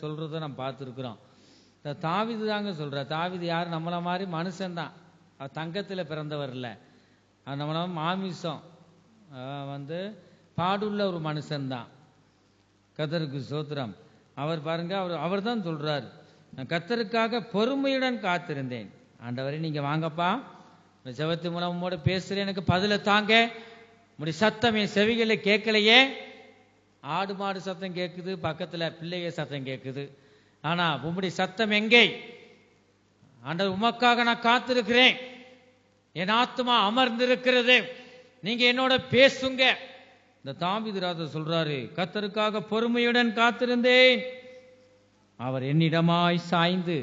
சொல்றத நம்ம பார்த்துருக்குறோம். தாவீது தாங்க சொல்ற. தாவீது யார்? நம்மளை மாதிரி மனுஷன்தான். அவர் தங்கத்தில் பிறந்தவர் இல்லை. அது நம்மள மாமிசம் பாடுள்ள ஒரு மனுஷன்தான். கர்த்தருக்கு ஸ்தோத்திரம். அவர் பாருங்க, அவர் தான் சொல்றார், கர்த்தருக்காக பொறுமையுடன் காத்திருந்தேன். ஆண்டவரே நீங்க வாங்கப்பா, ஜெபத்து மூலம் உம்மோட பேசுறேன், எனக்கு பதில தாங்க. உம்முடைய சத்தம் என் செவிகளை கேட்கலையே. ஆடு மாடு சத்தம் கேட்குது, பக்கத்துல பிள்ளைய சத்தம் கேட்குது. ஆனா உம்முடைய சத்தம் எங்கே? ஆண்டவர் உமக்காக நான் காத்திருக்கிறேன், என் ஆத்மா அமர்ந்திருக்கிறது, நீங்க என்னோட பேசுங்க. இந்த தாவீது ராஜா சொல்றாரு, கர்த்தருக்காக பொறுமையுடன் காத்திருந்தேன், அவர் என்னிடமாய் சாய்ந்து.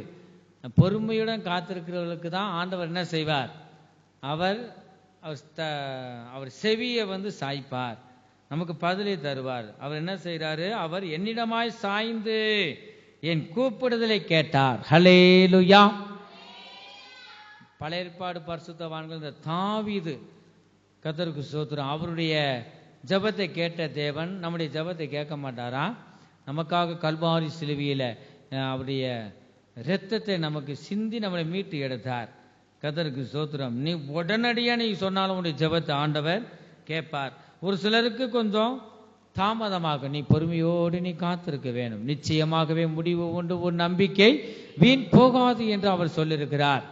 பொறுமையுடன் காத்திருக்கிறவர்களுக்கு தான் ஆண்டவர் என்ன செய்வார்? அவர் செவியை சாய்ப்பார், நமக்கு பதிலை தருவார். அவர் என்ன செய்யறாரு? அவர் என்னிடமாய் சாய்ந்து என் கூப்பிடுதலை கேட்டார். ஹல்லேலூயா. பழைய ஏற்பாடு பரிசுத்தவான்கள் இந்த தாவீது, கர்த்தருக்கு ஸ்தோத்திரம், அவருடைய ஜெபத்தை கேட்ட தேவன் நம்முடைய ஜெபத்தை கேட்க மாட்டாரா? நமக்காக கல்வாரி சிலுவையில அவருடைய இரத்தத்தை நமக்கு சிந்தி நம்மளை மீட்டு எடுத்தார். கர்த்தருக்கு ஸ்தோத்திரம். நீ உடனடியா நீ சொன்னாலும் உடைய ஜெபத்தை ஆண்டவர் கேட்பார். ஒரு சிலருக்கு கொஞ்சம் தாமதமாக, நீ பொறுமையோடு நீ காத்திருக்க வேணும். நிச்சயமாகவே முடிவு உண்டு, ஒரு நம்பிக்கை வீண் போகாது என்று அவர் சொல்லியிருக்கிறார்.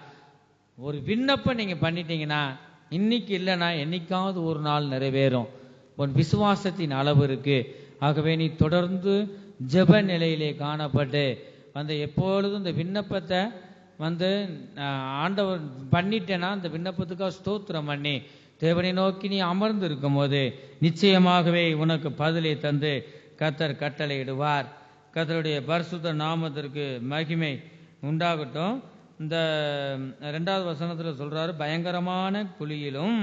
ஒரு விண்ணப்பம் நீங்க பண்ணிட்டீங்கன்னா இன்னைக்கு இல்லைன்னா என்னைக்காவது ஒரு நாள் நிறைவேறும். உன் விசுவாசத்தின் அளவு இருக்கு. ஆகவே நீ தொடர்ந்து ஜெப நிலையிலே காணப்பட்டு எப்பொழுதும் இந்த விண்ணப்பத்தை ஆண்டவர் பண்ணிட்டேன்னா அந்த விண்ணப்பத்துக்காக ஸ்தோத்திரம் பண்ணி தேவனை நோக்கி நீ அமர்ந்து இருக்கும் போது நிச்சயமாகவே உனக்கு பதிலை தந்து கர்த்தர் கட்டளையிடுவார். கர்த்தருடைய பரிசுத்த நாமத்திற்கு மகிமை உண்டாகட்டும். இந்த 2வது வசனத்துல சொல்றாரு, பயங்கரமான குழியிலும்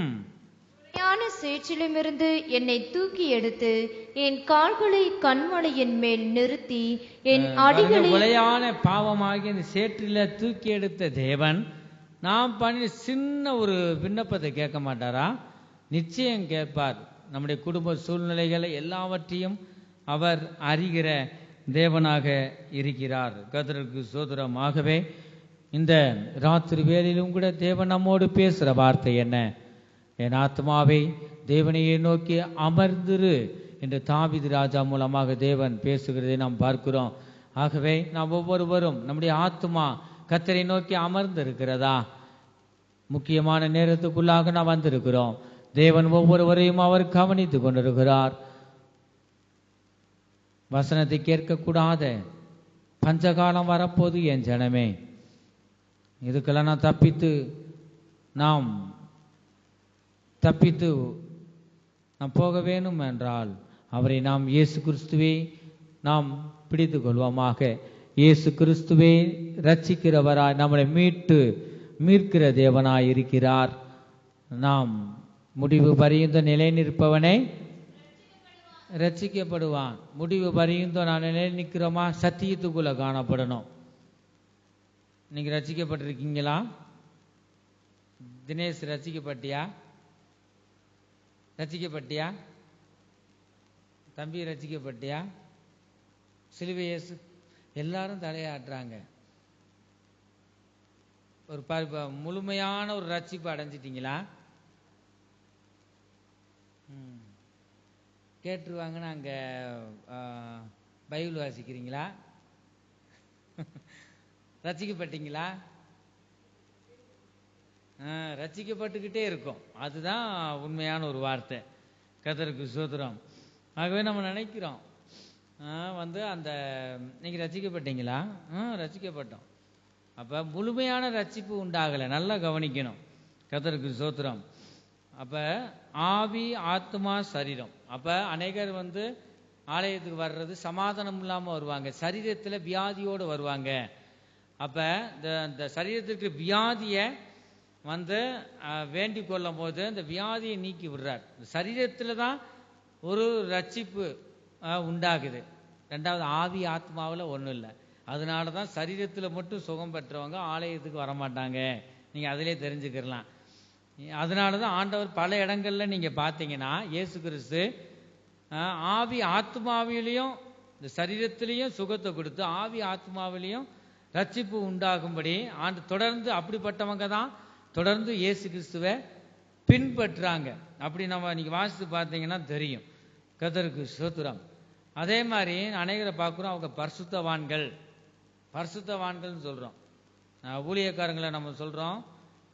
சேற்றிலுமிருந்து என்னை தூக்கி எடுத்து என் கால்களை கண்மலையின் மேல் நிறுத்தி என் அடிகளை கொலையான பாவமாகி இந்த சேற்றில தூக்கி எடுத்த தேவன் நாம் பண்ணி சின்ன ஒரு விண்ணப்பத்தை கேட்க மாட்டாரா? நிச்சயம் கேட்பார். நம்முடைய குடும்ப சூழ்நிலைகளை எல்லாவற்றையும் அவர் அறிகிற தேவனாக இருக்கிறார். கர்த்தருக்கு ஸ்தோத்திரம். ஆகவே இந்த ராத்திரி வேளையிலும் கூட தேவன் நம்மோடு பேசுற வார்த்தை என்ன? என் ஆத்மாவை தேவனையே நோக்கி அமர்ந்திரு என்று தாவீது ராஜா மூலமாக தேவன் பேசுகிறதை நாம் பார்க்கிறோம். ஆகவே நாம் ஒவ்வொருவரும் நம்முடைய ஆத்மா கர்த்தரை நோக்கி அமர்ந்து இருக்கிறதா? முக்கியமான நேரத்துக்குள்ளாக நாம் வந்திருக்கிறோம். தேவன் ஒவ்வொருவரையும் அவர் கவனித்து கொண்டிருக்கிறார். வசனத்தை கேட்கக்கூடாத பஞ்சகாலம் வரப்போது என் ஜனமே. இதுக்கெல்லாம் நாம் தப்பித்து நாம் போக வேணும் என்றால் அவரை நாம் இயேசு கிறிஸ்துவை நாம் பிடித்து கொள்வோமாக. இயேசு கிறிஸ்துவை ரட்சிக்கிறவராய் நம்மளை மீட்கிற தேவனாய் இருக்கிறார். நாம் முடிவு பரியுந்த நிலை நிற்பவனே ரட்சிக்கப்படுவான். முடிவு பரியுந்த நான் நிலை நிற்கிறோமா? சத்தியத்துக்குள்ள காணப்படணும். நீங்கள் ரட்சிக்கப்பட்டிருக்கீங்களா? தினேஷ் ரட்சிக்கப்பட்டியா? ரட்சிக்கப்பட்டியா? தம்பி ரட்சிக்கப்பட்டியா? சிலுவை இயேசு எல்லாரும் தலையாட்டுறாங்க. ஒரு முழுமையான ஒரு ரட்சிப்பு அடைஞ்சிட்டீங்களா? கேட்டுருவாங்கன்னு அங்கே பைபிள் வாசிக்கிறீங்களா? ரட்சிக்கப்பட்டீங்களா? ரட்சிக்கப்பட்டுக்கிட்டே இருக்கும். அதுதான் உண்மையான ஒரு வார்த்தை. கர்த்தருக்கு ஸ்தோத்திரம். ஆகவே நம்ம நினைக்கிறோம் அந்த நீங்கள் ரட்சிக்கப்பட்டீங்களா? ரட்சிக்கப்பட்டோம். அப்போ முழுமையான ரட்சிப்பு உண்டாகலை. நல்லா கவனிக்கணும். கர்த்தருக்கு ஸ்தோத்திரம். அப்போ ஆவி, ஆத்மா, சரீரம். அப்போ அநேகர் ஆலயத்துக்கு வர்றது சமாதானம் இல்லாமல் வருவாங்க, சரீரத்தில் வியாதியோடு வருவாங்க. அப்போ இந்த சரீரத்திற்கு வியாதியை வேண்டிக் கொள்ளும் போது இந்த வியாதியை நீக்கி விடுறார். சரீரத்தில் தான் ஒரு ரட்சிப்பு உண்டாகுது. ரெண்டாவது ஆவி ஆத்மாவில் ஒன்றும் இல்லை. அதனால தான் சரீரத்தில் மட்டும் சுகம் பெற்றவங்க ஆலயத்துக்கு வரமாட்டாங்க. நீங்கள் அதிலே தெரிஞ்சுக்கலாம். அதனால தான் ஆண்டவர் பல இடங்களில் நீங்கள் பார்த்தீங்கன்னா இயேசு கிறிஸ்து ஆவி ஆத்மாவிலையும் இந்த சரீரத்திலையும் சுகத்தை கொடுத்து ஆவி ஆத்மாவிலையும் ரட்சிப்பு உண்டாகும்படி தொடர்ந்து அப்படிப்பட்டவங்க தான் தொடர்ந்து இயேசு கிறிஸ்துவை பின்பற்றுறாங்க. அப்படி நம்ம நீங்கள் வாசித்து பார்த்தீங்கன்னா தெரியும். கர்த்தருக்கு ஸ்தோத்திரம். அதே மாதிரி அநேகரை பார்க்குறோம், அவங்க பரிசுத்தவான்கள்னு சொல்கிறோம். ஊழியக்காரங்களை நம்ம சொல்கிறோம்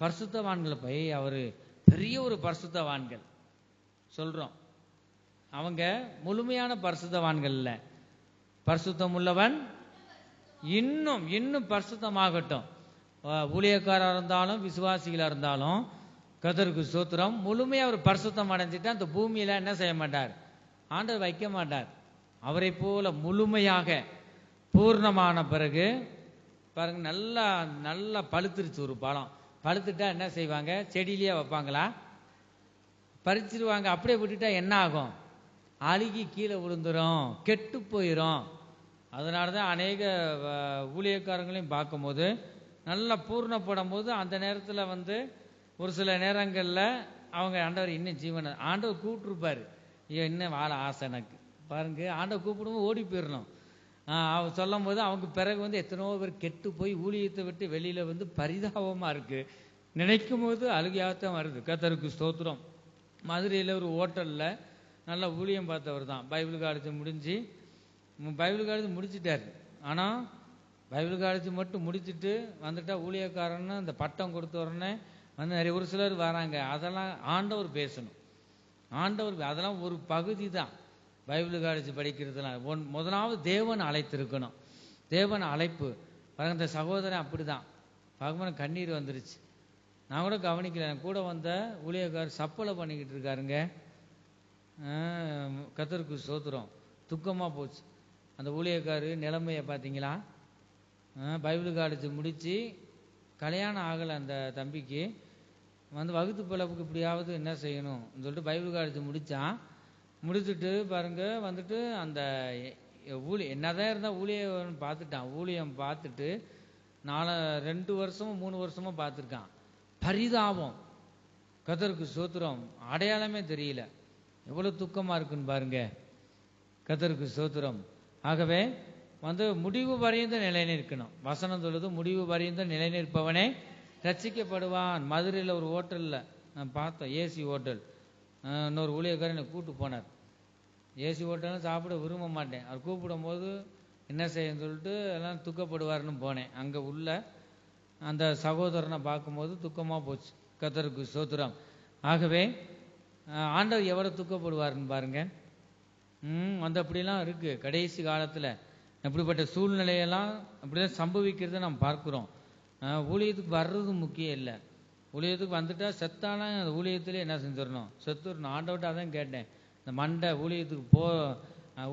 பரிசுத்தவான்களை போய் அவர் பெரிய ஒரு பரிசுத்தவான்கள் சொல்கிறோம். அவங்க முழுமையான பரிசுத்தவான்கள் இல்லை. பரிசுத்தம் உள்ளவன் இன்னும் பரிசுத்தமாகட்டும். ஊழியக்காரராக இருந்தாலும் விசுவாசிகளாக இருந்தாலும் கர்த்தருக்கு ஸ்தோத்திரம், முழுமையாக அவர் பரிசுத்தம் அடைஞ்சிட்டு அந்த பூமியில் என்ன செய்ய மாட்டார்? ஆண்டவர் வைக்க மாட்டார். அவரை போல முழுமையாக பூர்ணமான பிறகு பாருங்க, நல்லா பழுத்துருச்சு. ஒரு பழம் பழுத்துட்டா என்ன செய்வாங்க? செடியிலேயே வைப்பாங்களா? பறிச்சிருவாங்க. அப்படியே விட்டுட்டா என்ன ஆகும்? அழுகி கீழே விழுந்துடும், கெட்டு போயிடும். அதனால தான் அநேக ஊழியக்காரங்களையும் பார்க்கும்போது நல்லா பூர்ணப்படும் போது அந்த நேரத்தில் ஒரு சில நேரங்களில் அவங்க ஆண்டவர் இன்னும் ஜீவனை ஆண்டவர் கூப்பிட்டுருப்பார், இன்னும் வாழ ஆசை எனக்கு. பாருங்க, ஆண்டவர் கூப்பிடும்போது ஓடி போயிடணும். அவர் சொல்லும் போது அவங்க பிறகு எத்தனையோ பேர் கெட்டு போய் ஊழியத்தை விட்டு வெளியில் பரிதாபமாக இருக்குது. நினைக்கும் போது அழுகையாகத்தான் வருது. கர்த்தருக்கு ஸ்தோத்திரம். மதுரையில் ஒரு ஹோட்டலில் நல்லா ஊழியம் பார்த்தவர் தான். பைபிள் காலேஜ் முடிச்சிட்டார். ஆனால் பைபிள் காலேஜ் மட்டும் முடிச்சுட்டு வந்துட்டா ஊழியக்காரன்னு அந்த பட்டம் கொடுத்த உடனே நிறைய ஒரு சிலர் வராங்க. அதெல்லாம் ஆண்டவர் பேசணும். அதெல்லாம் ஒரு பகுதி தான் பைபிள் காலேஜ் படிக்கிறதுலாம். முதலாவது தேவன் அழைத்திருக்கணும். தேவன் அழைப்பு பாருங்க. இந்த சகோதரன் அப்படி தான் பகவான் கண்ணீர் வந்துருச்சு. நான் கூட கவனிக்கல. கூட வந்த ஊழியக்காரர் சப்பலை பண்ணிக்கிட்டு இருக்காருங்க. கர்த்தருக்கு ஸ்தோத்திரம். துக்கமாக போச்சு அந்த ஊழியக்காரர் நிலைமையை பார்த்தீங்களா? பைபிள் காலேஜ் முடித்து கல்யாணம் ஆகலை அந்த தம்பிக்கு. வகுத்து பிழப்புக்கு இப்படியாவது என்ன செய்யணும்னு சொல்லிட்டு பைபிள் காலேஜ் முடிச்சுட்டு பாருங்க அந்த என்னதான் இருந்தால் ஊழியம் பார்த்துட்டு 2 வருஷமோ 3 வருஷமோ பார்த்துருக்கான். பரிதாபம். கர்த்தருக்கு ஸ்தோத்திரம். அடையாளமே தெரியல. எவ்வளோ துக்கமாக இருக்குன்னு பாருங்க. கர்த்தருக்கு ஸ்தோத்திரம். ஆகவே முடிவு வரைந்த நிலை நிற்கணும். வசனம் சொல்லுது, முடிவு வரைந்த நிலை நிற்பவனே ரட்சிக்கப்படுவான். மதுரையில் ஒரு ஹோட்டலில் நான் பார்த்தோம், ஏசி ஹோட்டல். இன்னொரு ஊழியக்காரர் என்னை கூப்பிட்டு போனார். ஏசி ஹோட்டல்னு சாப்பிட விரும்ப மாட்டேன். அவர் கூப்பிடும் போது என்ன செய்யன்னு சொல்லிட்டு எல்லாம் துக்கப்படுவார்னு போனேன். அங்கே உள்ள அந்த சகோதரனை பார்க்கும்போது துக்கமாக போச்சு. கர்த்தருக்கு ஸ்தோத்திரம். ஆகவே ஆண்டவர் எவ்வளோ துக்கப்படுவார்னு பாருங்க. அப்படிலாம் இருக்குது. கடைசி காலத்தில் இப்படிப்பட்ட சூழ்நிலையெல்லாம் அப்படிதான் சம்பவிக்கிறத நம்ம பார்க்குறோம். ஊழியத்துக்கு வர்றது முக்கியம் இல்லை. ஊழியத்துக்கு வந்துட்டா செத்தானா அந்த ஊழியத்திலே என்ன செஞ்சிடணும்? செத்துடணும். ஆண்டவர்கிட்ட அதான் கேட்டேன். இந்த மண்டை ஊழியத்துக்கு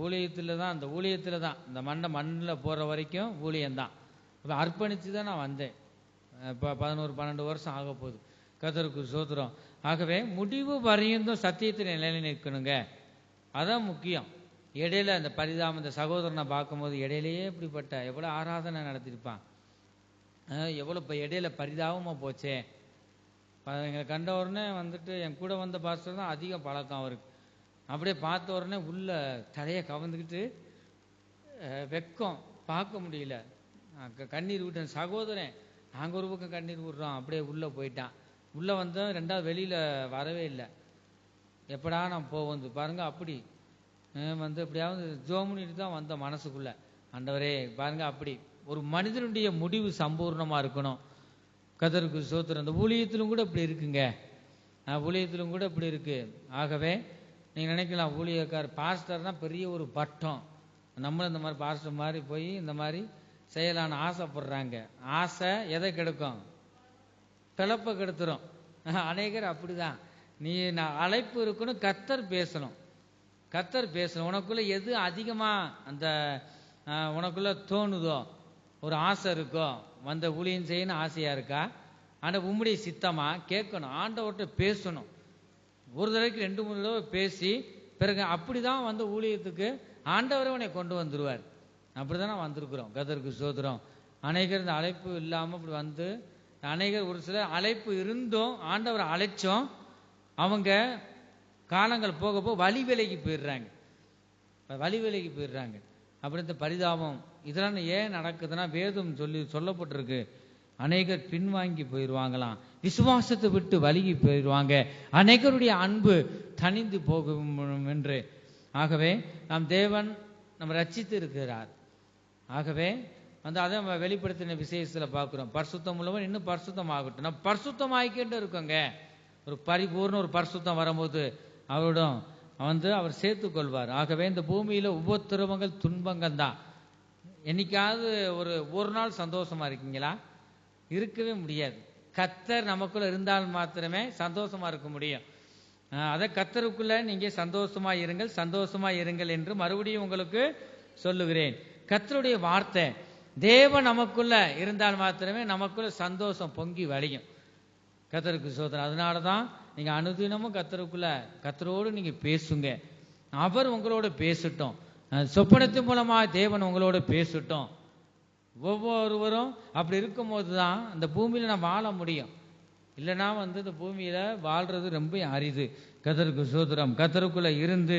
ஊழியத்தில் தான் இந்த மண்ணில் போகிற வரைக்கும் ஊழியம்தான். இப்போ அர்ப்பணித்து தான் நான் வந்தேன். இப்போ 11-12 வருஷம் ஆக போகுது. கர்த்தருக்கு ஸ்தோத்திரம். ஆகவே முடிவு வரையும் சத்தியத்தில் நிலை நிற்கணுங்க. அதான் முக்கியம். இடையில இந்த சகோதரனை பார்க்கும்போது இடையிலேயே இப்படிப்பட்ட எவ்வளோ ஆராதனை நடத்திருப்பான். எவ்வளோ இப்போ இடையில பரிதாபமாக போச்சே. எங்களை கண்ட உடனே வந்துட்டு என் கூட வந்த பாஸ்டர் தான் அதிக பழக்கம் அவருக்கு. அப்படியே பார்த்த உடனே உள்ள தலையை கவர்ந்துக்கிட்டு வெக்கம் பார்க்க முடியல. கண்ணீர் விட்டேன். சகோதரன் நாங்கள் ஒரு பக்கம் கண்ணீர் விடுறோம். அப்படியே உள்ளே போயிட்டான். உள்ளே வந்தோம், ரெண்டாவது வெளியில் வரவே இல்லை. எப்படா நான் போவது பாருங்க. அப்படி வந்து எப்படியாவது ஜோமுனிட்டு தான் வந்த மனசுக்குள்ள. ஆண்டவரே பாருங்க, அப்படி ஒரு மனிதனுடைய முடிவு சம்பூர்ணமாக இருக்கணும். கர்த்தருக்கு ஸ்தோத்திரம். அந்த ஊழியத்திலும் கூட இப்படி இருக்குங்க. ஊழியத்திலும் கூட இப்படி இருக்கு. ஆகவே நீங்கள் நினைக்கலாம் ஊழியக்கார் பாஸ்டர்னா பெரிய ஒரு பட்டம், நம்மளும் இந்த மாதிரி பாஸ்டர் மாதிரி போய் இந்த மாதிரி செய்யலான்னு ஆசைப்படுறாங்க. ஆசை எதை கெடுக்கும்? பிளப்பை கெடுத்துரும். அநேகர் அப்படிதான். நான் அழைப்பு இருக்கணும், கர்த்தர் பேசணும், கர்த்தர் பேசணும். உனக்குள்ள எது அதிகமா அந்த உனக்குள்ள தோணுதோ, ஒரு ஆசை இருக்கோ, வந்த ஊழியம் செய்யணும் ஆசையா இருக்கா, ஆனால் உம்முடைய சித்தமா கேட்கணும், ஆண்டவர்கிட்ட பேசணும். ஒரு தடவைக்கு 2-3 தடவை பேசி பிறகு அப்படிதான் வந்து ஊழியத்துக்கு ஆண்டவரை உன்னை கொண்டு வந்துருவார். அப்படிதானே வந்திருக்கிறோம். கர்த்தருக்கு ஸ்தோத்திரம். அநேகர் இந்த அழைப்பு இல்லாமல் இப்படி வந்து, அநேகர் ஒரு சில அழைப்பு இருந்தும் ஆண்டவரை அழைச்சோம், அவங்க காலங்கள் போக போக வழி விலைக்கு போயிடுறாங்க, வழி விலைக்கு போயிடுறாங்க. அப்படி இந்த பரிதாபம் இதெல்லாம் ஏன் நடக்குதுன்னா, வேதம் சொல்லப்பட்டிருக்கு, அநேகர் பின்வாங்கி போயிடுவாங்களாம், விசுவாசத்தை விட்டு வலிகி போயிடுவாங்க, அநேகருடைய அன்பு தனிந்து போகும் என்று. ஆகவே நாம் தேவன் நம்ம ரட்சித்து இருக்கிறார். ஆகவே வந்து அதை வெளிப்படுத்தின விசேஷத்தில் பார்க்குறோம். பரிசுத்தம் உள்ளவன் இன்னும் பரிசுத்தம் ஆகட்டும். நம்ம பரிசுத்தம் ஆகிக்கிட்டு இருக்கோங்க. ஒரு பரிபூர்ண ஒரு பரிசுத்தம் வரும்போது அவரிடம் வந்து அவர் சேர்த்து கொள்வார். ஆகவே இந்த பூமியில உபத்திரவங்கள் துன்பங்கள் தான். என்னைக்காவது ஒரு நாள் சந்தோஷமா இருக்கீங்களா? இருக்கவே முடியாது. கர்த்தர் நமக்குள்ள இருந்தால் மாத்திரமே சந்தோஷமா இருக்க முடியும். அதை கர்த்தருக்குள்ள நீங்க சந்தோஷமா இருங்கள், சந்தோஷமா இருங்கள் என்று மறுபடியும் உங்களுக்கு சொல்லுகிறேன். கர்த்தருடைய வார்த்தை தேவன் நமக்குள்ள இருந்தால் மாத்திரமே நமக்குள்ள சந்தோஷம் பொங்கி வழியும். கர்த்தருக்கு ஸ்தோத்திரம். அதனாலதான் நீங்க அனுதினமும் கர்த்தரோடு நீங்க பேசுங்க. அவர் உங்களோட பேசட்டும். சொப்பனத்தின் மூலமா தேவன் உங்களோட பேசட்டும். ஒவ்வொருவரும் அப்படி இருக்கும் போதுதான் இந்த பூமியில நான் வாழ முடியும். இல்லைன்னா வந்து இந்த பூமியில வாழ்றது ரொம்ப அரிது. கர்த்தருக்கு ஸ்தோத்திரம். கர்த்தருக்குள்ள இருந்து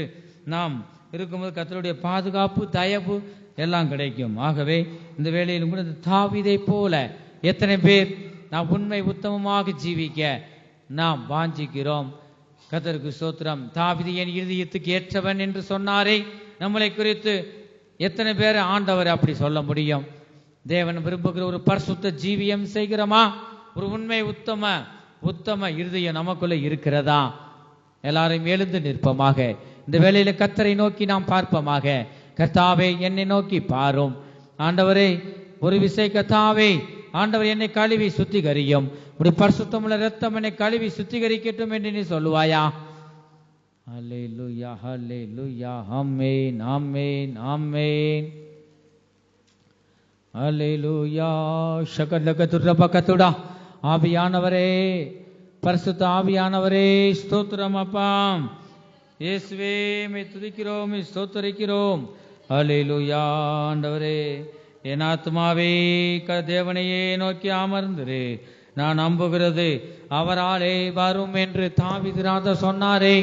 நாம் இருக்கும்போது கர்த்தருடைய பாதுகாப்பு, தயவு எல்லாம் கிடைக்கும். ஆகவே இந்த வேளையிலும் கூட தாவீதை போல எத்தனை பேர் நாம் உண்மை உத்தமமாக ஜீவிக்க நாம் வாஞ்சிக்கிறோம். கர்த்தருக்கு ஸ்தோத்திரம். தாவீது என் இருதயத்துக்கு ஏற்றவன் என்று சொன்னாரே, நம்மளை குறித்து எத்தனை பேர் ஆண்டவர் அப்படி சொல்ல முடியும்? தேவன் விரும்புகிற ஒரு பரிசுத்த ஜீவியம் செய்கிறோமா? ஒரு உண்மை உத்தம இருதயம் நமக்குள்ள இருக்கிறதா? எல்லாரையும் எழுந்து நிற்பமாக. இந்த வேளையில கர்த்தரை நோக்கி நாம் பார்ப்போமாக. கர்த்தாவே என்னை நோக்கி பாரும். ஆண்டவரே ஒரு விசை கர்த்தாவே, ஆண்டவர் என்னை கழுவி சுத்திகரியும், உடைய பரிசுத்தமுள்ள இரத்தம் என்னை கழுவி சுத்திகரிக்கட்டும் என்று நீ சொல்லுவாயா? ஹல்லேலூயா, ஹல்லேலூயா, ஆமென், ஆமென், ஆமென். ஹல்லேலூயா. ஷகலகதுரபகதுடா. ஆவியானவரே, பரிசுத்த ஆவியானவரே, ஸ்தோத்திரம் அப்பா. இயேசுவே மே துதிக்கிறோம், ஸ்தோத்திரிக்கிறோம். ஹல்லேலூயா. ஆண்டவரே, என் ஆத்மாவே தேவனையே நோக்கி அமர்ந்திரு, நான் நம்புகிறது அவராலே வரும் என்று தாவீது ராஜா சொன்னாரே.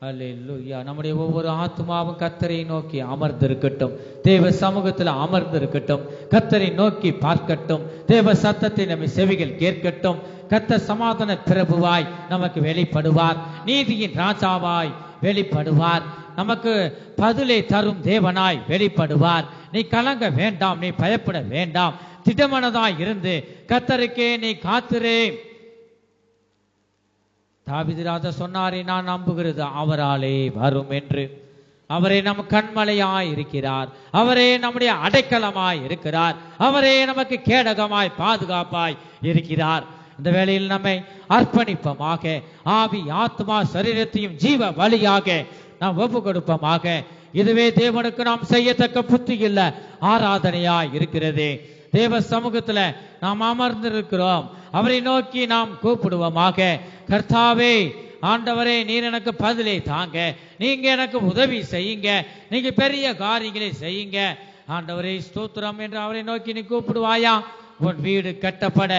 அல்லேலூயா. நம்முடைய ஒவ்வொரு ஆத்மாவும் கர்த்தரை நோக்கி அமர்ந்திருக்கட்டும், தேவ சமூகத்தில் அமர்ந்திருக்கட்டும், கர்த்தரை நோக்கி பார்க்கட்டும், தேவ சத்தத்தை நம்ம செவிகள் கேட்கட்டும். கர்த்தர் சமாதான பிரபுவாய் நமக்கு வெளிப்படுவார், நீதியின் ராஜாவாய் வெளிப்படுவார், நமக்கு பதிலை தரும் தேவனாய் வெளிப்படுவார். நீ கலங்க வேண்டாம், நீ பயப்பட வேண்டாம், திடமனதாய் இருந்து கர்த்தருக்கே நீ காத்திரே. தாவீது ராஜா சொன்னாரே, நான் நம்புகிறது அவராலே வரும் என்று. அவரே நம் கண்மலையாய் இருக்கிறார், அவரே நம்முடைய அடைக்கலமாய் இருக்கிறார், அவரே நமக்கு கேடகமாய் பாதுகாப்பாய் இருக்கிறார். இந்த வேளையில் நம்மை அர்ப்பணிப்பமாக, ஆவி ஆத்மா சரீரத்தையும் ஜீவ வழியாக நாம் ஒப்பு கொடுப்போமாக. இதுவே தேவனுக்கு நாம் செய்யத்தக்க புத்தி இல்ல ஆராதனையாய் இருக்கிறது. தேவ சமூகத்துல நாம் அமர்ந்திருக்கிறோம், அவரை நோக்கி நாம் கூப்பிடுவோமாக. கர்த்தாவே, ஆண்டவரே, நீர் எனக்கு பதிலை தாங்க, நீங்க எனக்கு உதவி செய்யுங்க, நீங்க பெரிய காரியங்களை செய்யுங்க. ஆண்டவரே ஸ்தோத்திரம் என்று அவரை நோக்கி நீ கூப்பிடுவாயா? உன் வீடு கட்டப்பட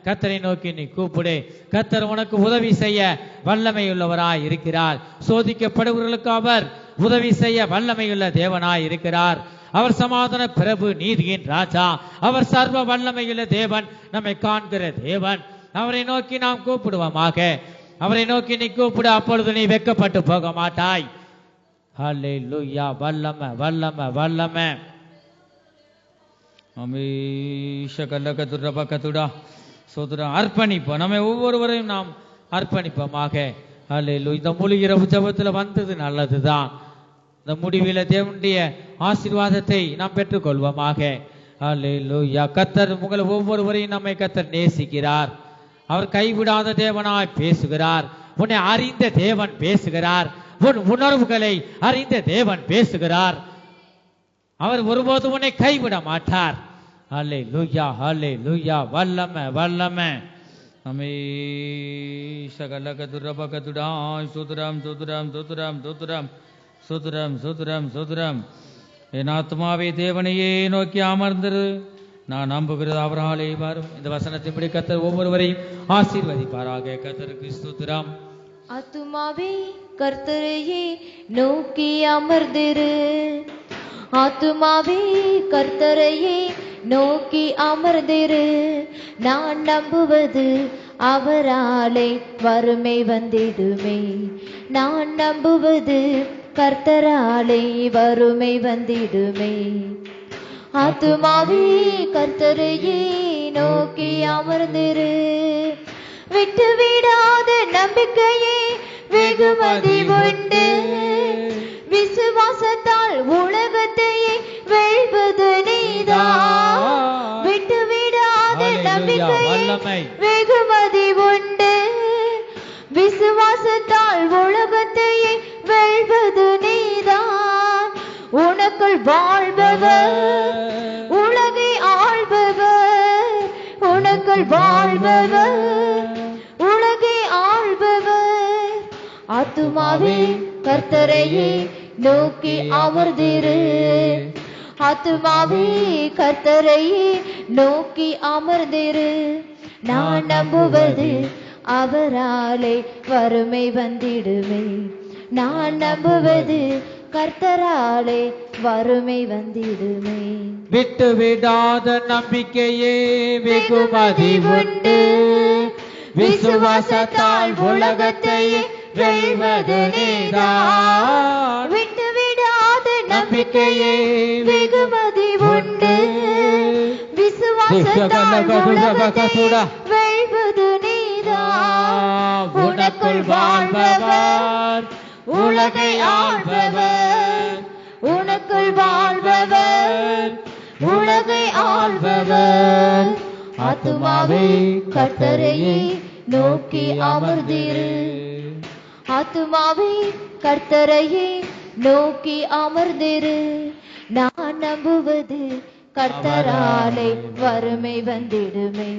கர்த்தரை நோக்கி நீ கூப்பிடு. கர்த்தர் உனக்கு உதவி செய்ய வல்லமையுள்ளவராய் இருக்கிறார். சோதிக்கப்படுபவர்களுக்கு அவர் உதவி செய்ய வல்லமையுள்ள தேவனாய் இருக்கிறார். அவர் சமாதான பிரபு, நீதியின் ராஜா. அவர் சர்வ வல்லமையுள்ள தேவன், நம்மை காண்கிற தேவன். அவரை நோக்கி நாம் கூப்பிடுவோமாக. அவரை நோக்கி நீ கூப்பிடு, அப்பொழுது நீ வெட்கப்பட்டு போக மாட்டாய். ஹல்லேலூயா. வல்லமை வல்லமை வல்லமை. அர்ப்பணிப்போம். நம்ம ஒவ்வொருவரையும் நாம் அர்ப்பணிப்போமாக. ஹல்லேலூயா. இந்த முழு இரவு ஜெபத்தில் வந்தது நல்லதுதான். இந்த முடிவில் தேவனுடைய ஆசீர்வாதத்தை நாம் பெற்றுக்கொள்வோமாக. ஹல்லேலூயா. கர்த்தர் உங்களை ஒவ்வொருவரையும் நம்மை கர்த்தர் நேசிக்கிறார். அவர் கைவிடாத தேவனாய் பேசுகிறார். உன்னை அறிந்த தேவன் பேசுகிறார். உன் உணர்வுகளை அறிந்த தேவன் பேசுகிறார். அவர் ஒருபோதும் உன்னை கைவிட மாட்டார். ஹல்லேலூயா ஹல்லேலூயா. வல்லமை வல்லமை. என் ஆத்மாவே தேவனையே நோக்கி அமர்ந்தது, நான் நம்புகிறது அவராலே வரும். இந்த வசனத்தின்படி கர்த்தர் ஒவ்வொருவரையும் ஆசீர்வதிப்பாராக. கர்த்தருக்கு ஸ்தோத்திரம். ஆத்துமாவே கர்த்தரையே நோக்கி அமர்ந்திரு. ஆத்துமாவே கர்த்தரையே நோக்கி அமர்ந்திரு. நான் நம்புவது அவராலே வறுமை வந்திடுமே. நான் நம்புவது கர்த்தராலே வறுமை வந்திடுமே. ஆத்துமாவே கர்த்தரையே நோக்கி அமர்ந்திரு. விட்டுவிடாத நம்பிக்கையே வெகுமதி உண்டு. விசுவாசத்தால் உலகத்தையே வெல்வது நீதான். விட்டுவிடாத நம்பிக்கையே வெகுமதி உண்டு. விசுவாசத்தால் உலகத்தையே வெல்வது நீதான். உனக்குள் வாழ்பவர் உலகை ஆள்பவர். உனக்குள் வாழ்பவர் உலகை ஆள்பவர். ஆத்துமாவே கர்த்தரையே நோக்கி அமர்ந்திரு. ஆத்துமாவே கர்த்தரையே நோக்கி அமர்ந்திரு. நான் நம்புவது அவராலே வறுமை வந்திடுமே. நான் நம்புவது கர்த்தராலே வறுமை வந்திடுமே. விட்டு விடாத நம்பிக்கையே வெகுமதி உண்டு. விசுவாசத்தால் உலகத்தையே வெல்வது நீதான். விட்டு விடாத நம்பிக்கையே வெகுமதி உண்டு. விசுவாசத்தால் உலகத்தையே வெல்வது நீதான். உனக்குள் வாழ்பவர் உலகை ஆள்பவர். உனக்குள் வாழ்பவர் உலகை ஆள்பவர். ஆத்துமாவே கர்த்தரையே நோக்கி அமர்ந்திரு. ஆத்துமாவே கர்த்தரையே நோக்கி அமர்ந்திரு. நான் நம்புவது கர்த்தராலே வறுமை வந்திடுமே.